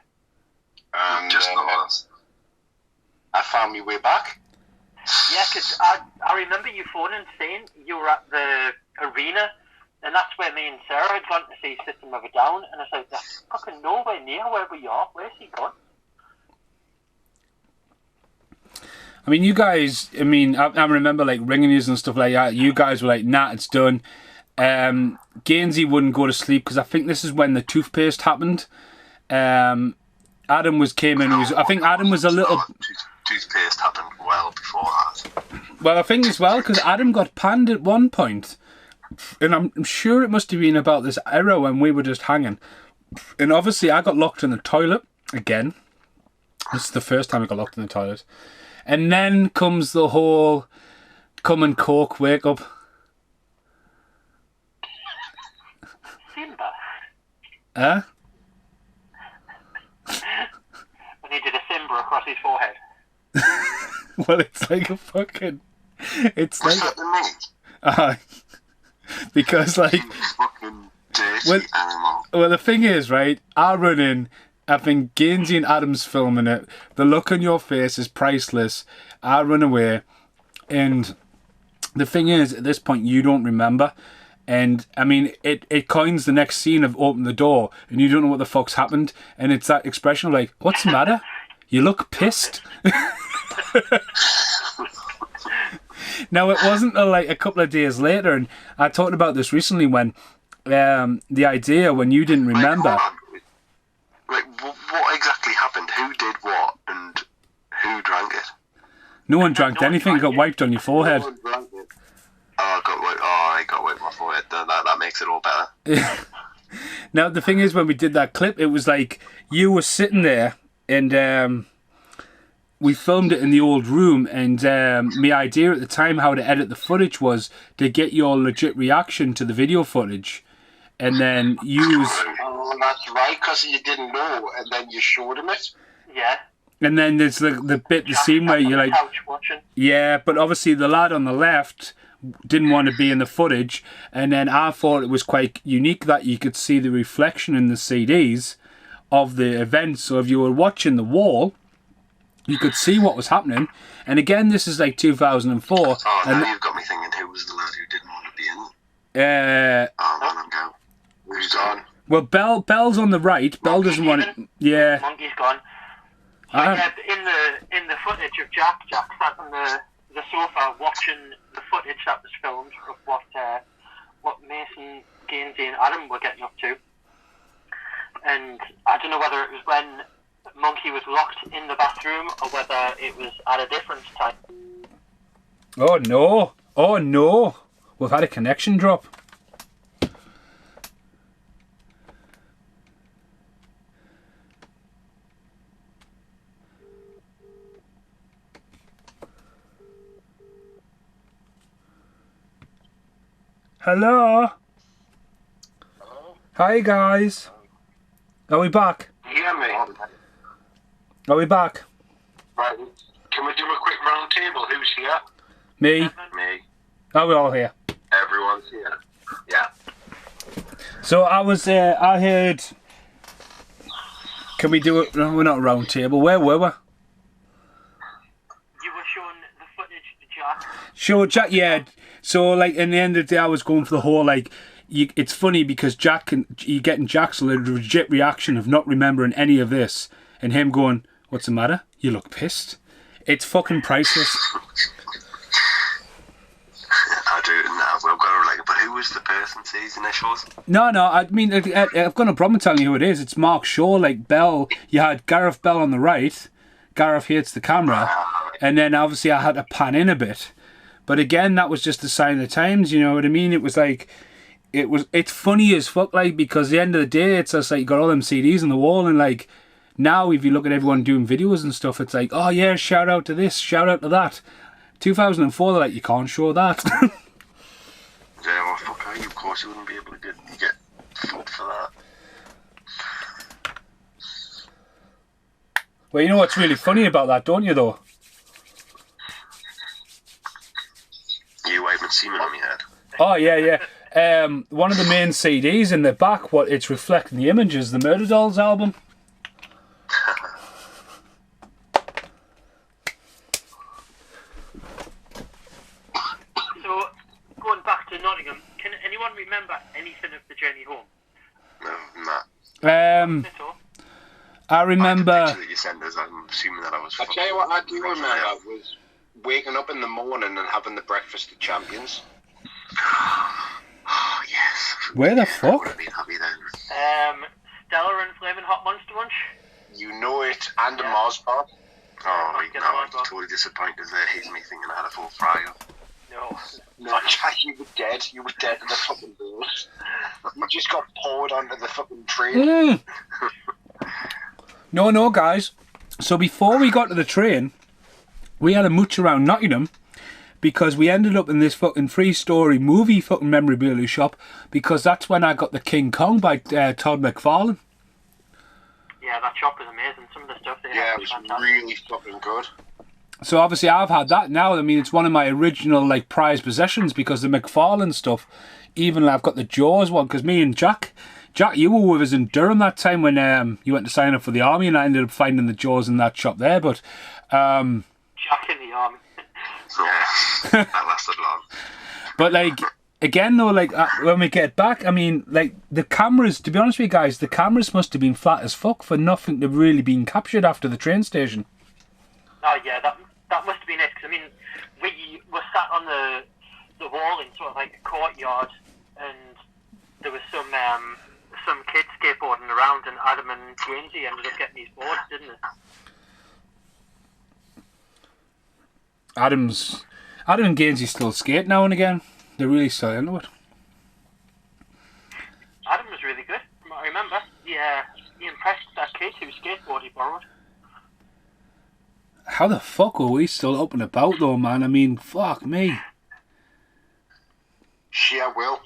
And Just not us. Uh, I found my way back. Yeah, because I remember you phoning saying you were at the arena, and that's where me and Sarah had gone to see System of a Down, and I was like, that's fucking nowhere near where we are. Where's he gone? I mean, you guys, I remember like ringing you and stuff like that. You guys were like, nah, it's done. Gainsey wouldn't go to sleep because I think this is when the toothpaste happened. Adam came in. I think Adam was a little. Toothpaste happened well before that. Well, I think as well because Adam got panned at one point, and I'm sure it must have been about this era when we were just hanging. And obviously, I got locked in the toilet again. This is the first time I got locked in the toilet. And then comes the whole come and coke, wake up. Simba. Huh? When he did a Simba across his forehead. Well, it's like a fucking... It's Was like... that the me? Because, like... You fucking dirty Well- animal. Well, the thing is, right, I run in... I think Gainsey and Adam's filming it. The look on your face is priceless. I run away. And the thing is, at this point, you don't remember. And, I mean, it coins the next scene of open the door, and you don't know what the fuck's happened. And it's that expression of like, what's the matter? You look pissed. Now, it wasn't like a couple of days later, and I talked about this recently when the idea when you didn't remember... Like, hold on. Like, what exactly happened? Who did what, and who drank it? No one drank anything, got wiped on your forehead. Oh, I got wiped on my forehead. That makes it all better. Now, the thing is, when we did that clip, it was like you were sitting there and we filmed it in the old room. And my idea at the time how to edit the footage was to get your legit reaction to the video footage and then use... Oh, that's right, because you didn't know, and then you showed him it. Yeah. And then there's the scene where you're like... Couch watching. Yeah, but obviously the lad on the left didn't want to be in the footage, and then I thought it was quite unique that you could see the reflection in the CDs of the event. So if you were watching the wall, you could see what was happening. And again, this is like 2004. Oh, and now you've got me thinking, who was the lad who didn't want to be in it? Oh, man, I'm going. Who's on? Well, Bell's on the right. Bell doesn't want it. Yeah. Monkey's gone. But yeah, in the footage of Jack sat on the sofa watching the footage that was filmed of what Mason, Gainsey and Adam were getting up to. And I don't know whether it was when Monkey was locked in the bathroom or whether it was at a different time. Oh no. Oh no. We've had a connection drop. Hello? Hello? Hi guys. Are we back? Hear me? Are we back? Right. Can we do a quick round table? Who's here? Me? Me. Are we all here? Everyone's here. Yeah. So I heard. Can we do it? No, we're not a round table. Where were we? You were showing the footage to Jack. Sure, Jack. Yeah. So like, in the end of the day, I was going for the whole like. It's funny because you getting Jack's legit reaction of not remembering any of this, and him going, "What's the matter? You look pissed." It's fucking priceless. I do, and I've got to relate it, but who was the person sees initials? No, I mean, I've got no problem telling you who it is. It's Mark Shaw, like Bell. You had Gareth Bell on the right. Gareth hates the camera. And then obviously I had to pan in a bit. But again, that was just a sign of the times, you know what I mean? It was like, it's funny as fuck, like, because at the end of the day, it's just like, you got all them CDs on the wall, and like, now if you look at everyone doing videos and stuff, it's like, oh yeah, shout out to this, shout out to that. 2004, they're like, you can't show that. Yeah, well, fuck you. Of course you wouldn't be able to get fucked for that. Well, you know what's really funny about that, don't you, though? You waving semen on your head. Oh, yeah. One of the main CDs in the back, what it's reflecting the images, the Murder Dolls album. So, going back to Nottingham, can anyone remember anything of the journey home? No, nah. At all? I remember. The picture that you sent us, I'm assuming that I was. I tell you what I do remember was waking up in the morning and having the breakfast of champions. Oh, yes. Where the I would fuck? have been happy then. Stella and Flaming Hot Monster Munch? You know it, and a Yeah. Mars bar. Oh, Get no, the I'm one, Bob. totally disappointed there. He's me thinking I had a full fry up. No. No, Jack, you were dead. You were dead in the fucking bills. You just got poured onto the fucking train. No, guys. So before we got to the train, we had a mooch around Nottingham because we ended up in this fucking 3-story movie fucking memorabilia shop because that's when I got the King Kong by Todd McFarlane. Yeah, that shop was amazing. Some of the stuff they Yeah, had it was was fantastic. really fucking good. So obviously I've had that now. I mean, it's one of my original like prized possessions because the McFarlane stuff. Even I've got the Jaws one because me and Jack, you were with us in Durham that time when you went to sign up for the army, and I ended up finding the Jaws in that shop there. But Jack in the army. Yeah, that lasted long. But like again though, like when we get back, I mean, like the cameras. To be honest with you guys, the cameras must have been flat as fuck for nothing to really been captured after the train station. Oh yeah, that must have been it. Cause I mean, we were sat on the wall in sort of like a courtyard, and there was some kids skateboarding around, and Adam and Gainsey ended up getting these boards, didn't they? Adam and Gainsey still skate now and again. They're really still into it. Adam was really good, from what I remember. Yeah, he impressed that kid whose skateboard he borrowed. How the fuck are we still up and about though, man? I mean, fuck me. Sheer will.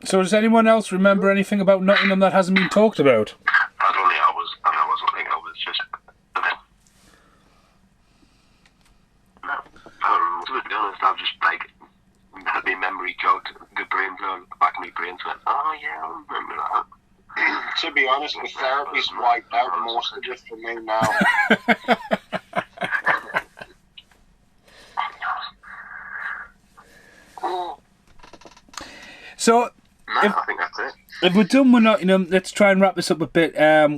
So does anyone else remember anything about Nottingham that hasn't been talked about? I don't think I was just a bit. No, to be honest, I've just like had my memory jogged, the brain jogged, the back of my brain went, oh yeah, I remember that. To be honest, the therapy's wiped out most of it for me now. So No, I think that's it. if we're done with Nottingham, let's try and wrap this up a bit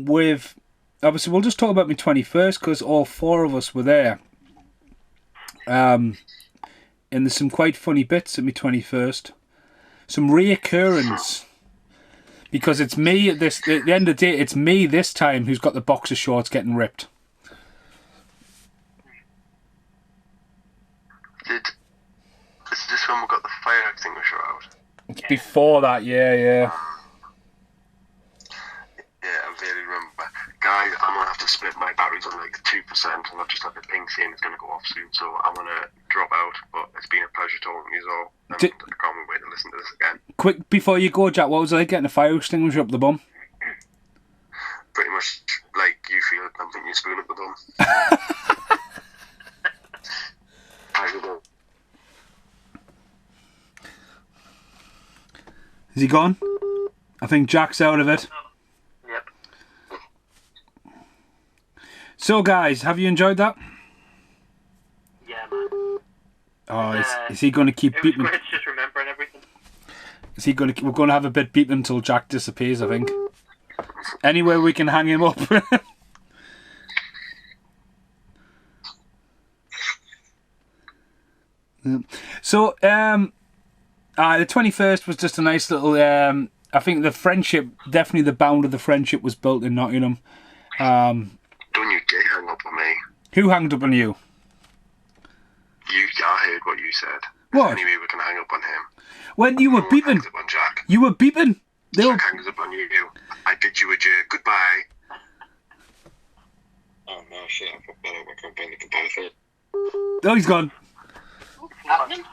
with... Obviously, we'll just talk about my 21st because all 4 of us were there. And there's some quite funny bits at my 21st. Some reoccurrence. Because it's me at the end of the day, it's me this time who's got the boxer shorts getting ripped. Is this when we got the fire extinguisher out? It's before that, yeah. Yeah, I vaguely remember. Guys, I'm going to have to split my batteries on like 2%, and I've just had the ping saying it's going to go off soon, so I'm going to drop out, but it's been a pleasure talking to you all, and I can't wait to listen to this again. Quick, before you go, Jack, what was it like getting a fire extinguisher up the bum? Pretty much like you feel it, I'm thinking you spoon up the bum. Pleasure, Is he gone? I think Jack's out of it. Yep. So, guys, have you enjoyed that? Yeah, man. Oh, is he going to keep It was beeping? great just remembering everything. Is he going to? We're going to have a bit beeping until Jack disappears, I think. Anywhere we can hang him up. Yeah. So, the 21st was just a nice little. I think the friendship, definitely the bound of the friendship, was built in Nottingham. Don't you dare hang up on me. Who hanged up on you? I heard what you said. What? Anyway, we can hang up on him. When you were No one beeping, hangs up on Jack. you were beeping. They were. Jack hangs up on you. I bid you adieu. Goodbye. Oh no, shit! I fucked that up. I can't find the computer. Oh, he's gone. What's happening?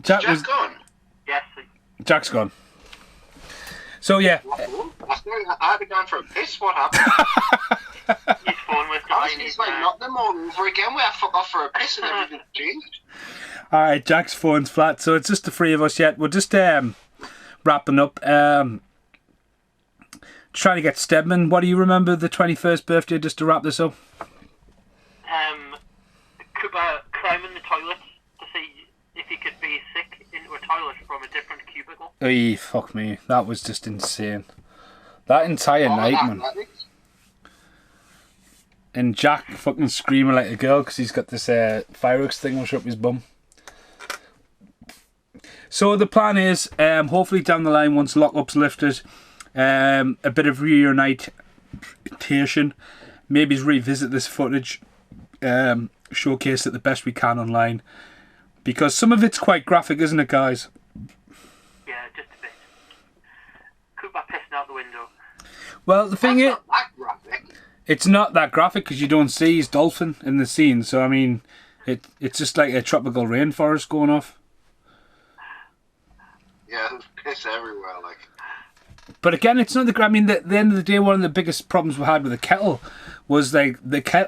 Jack Jack's was. gone. Yes. Jack's gone. So yeah, I had to go for a piss. What happened? His phone was Guys, dying. it's like not them all over again. We have fuck off for a piss and everything changed. all right. Jack's phone's flat, so it's just the three of us yet. We're just wrapping up. Trying to get Stedman. What do you remember the 21st birthday? Just to wrap this up. Cooper climbing the toilet to see if he could be sick into a toilet from a different cubicle. Oy, fuck me. That was just insane. That entire night, man. And Jack fucking screaming like a girl because he's got this fire extinguisher up his bum. So the plan is, hopefully down the line, once lock-up's lifted, a bit of reunitation, maybe revisit this footage, showcase it the best we can online, because some of it's quite graphic, isn't it, guys? Yeah, just a bit. Cooper pissing out the window. Well, the thing is, That's not that graphic. it's not that graphic because you don't see his dolphin in the scene. So I mean, it's just like a tropical rainforest going off. Yeah, there's piss everywhere. Like, But again, it's not the. I mean, at the end of the day, one of the biggest problems we had with the kettle was like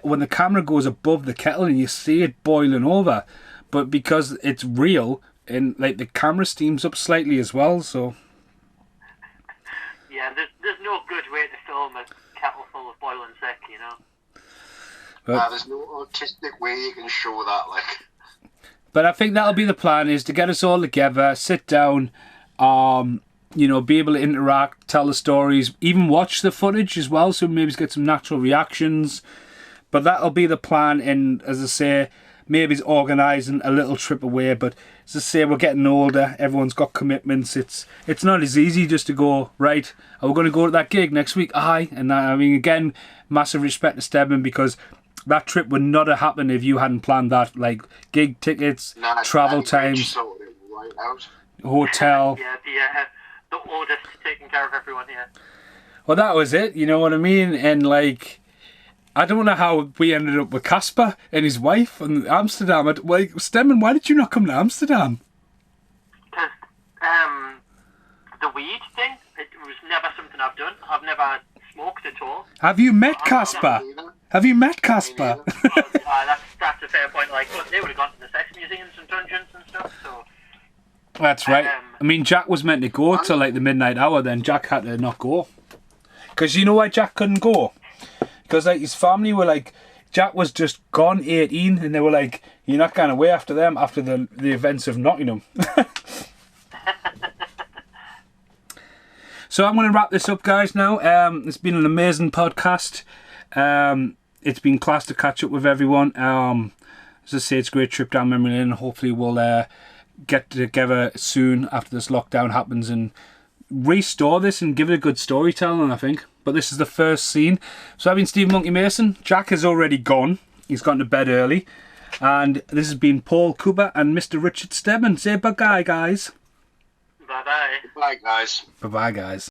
when the camera goes above the kettle and you see it boiling over, but because it's real and like the camera steams up slightly as well. So Yeah, there's no good way to film a kettle full of boiling sick, you know. but, there's no artistic way you can show that. Like, but I think that'll be the plan: is to get us all together, sit down, you know, be able to interact, tell the stories, even watch the footage as well, so maybe get some natural reactions. But that'll be the plan, and as I say, maybe it's organising a little trip away. But as I say, we're getting older, everyone's got commitments. It's not as easy just to go, right, are we going to go to that gig next week? Aye. And I mean, again, massive respect to Stedman, because that trip would not have happened if you hadn't planned that, like gig tickets, travel times, sorted right out. hotel. Yeah, the oldest taking care of everyone here. Well, that was it, you know what I mean? And like, I don't know how we ended up with Casper and his wife in Amsterdam. Like, Stedman, why did you not come to Amsterdam? Because the weed thing, it was never something I've done. I've never smoked at all. Have you met Casper? Have you met Casper? That's a fair point. Like, but they would have gone to the sex museums and dungeons and stuff. So That's right. I mean, Jack was meant to go till like the midnight hour, then Jack had to not go. Because you know why Jack couldn't go? Because like his family were like, Jack was just gone 18, and they were like, you're not going away after them, after the events of Nottingham. So I'm going to wrap this up, guys, now. It's been an amazing podcast. It's been class to catch up with everyone. As I say, it's a great trip down memory lane. Hopefully we'll get together soon after this lockdown happens and restore this and give it a good storytelling, I think. But this is the first scene. So I've been Stephen Monkey Mason. Jack has already gone. He's gone to bed early. And this has been Paul Cooper and Mr. Richard Stedman. Say bye-bye, guys. bye bye. Bye, guys. Bye-bye, guys.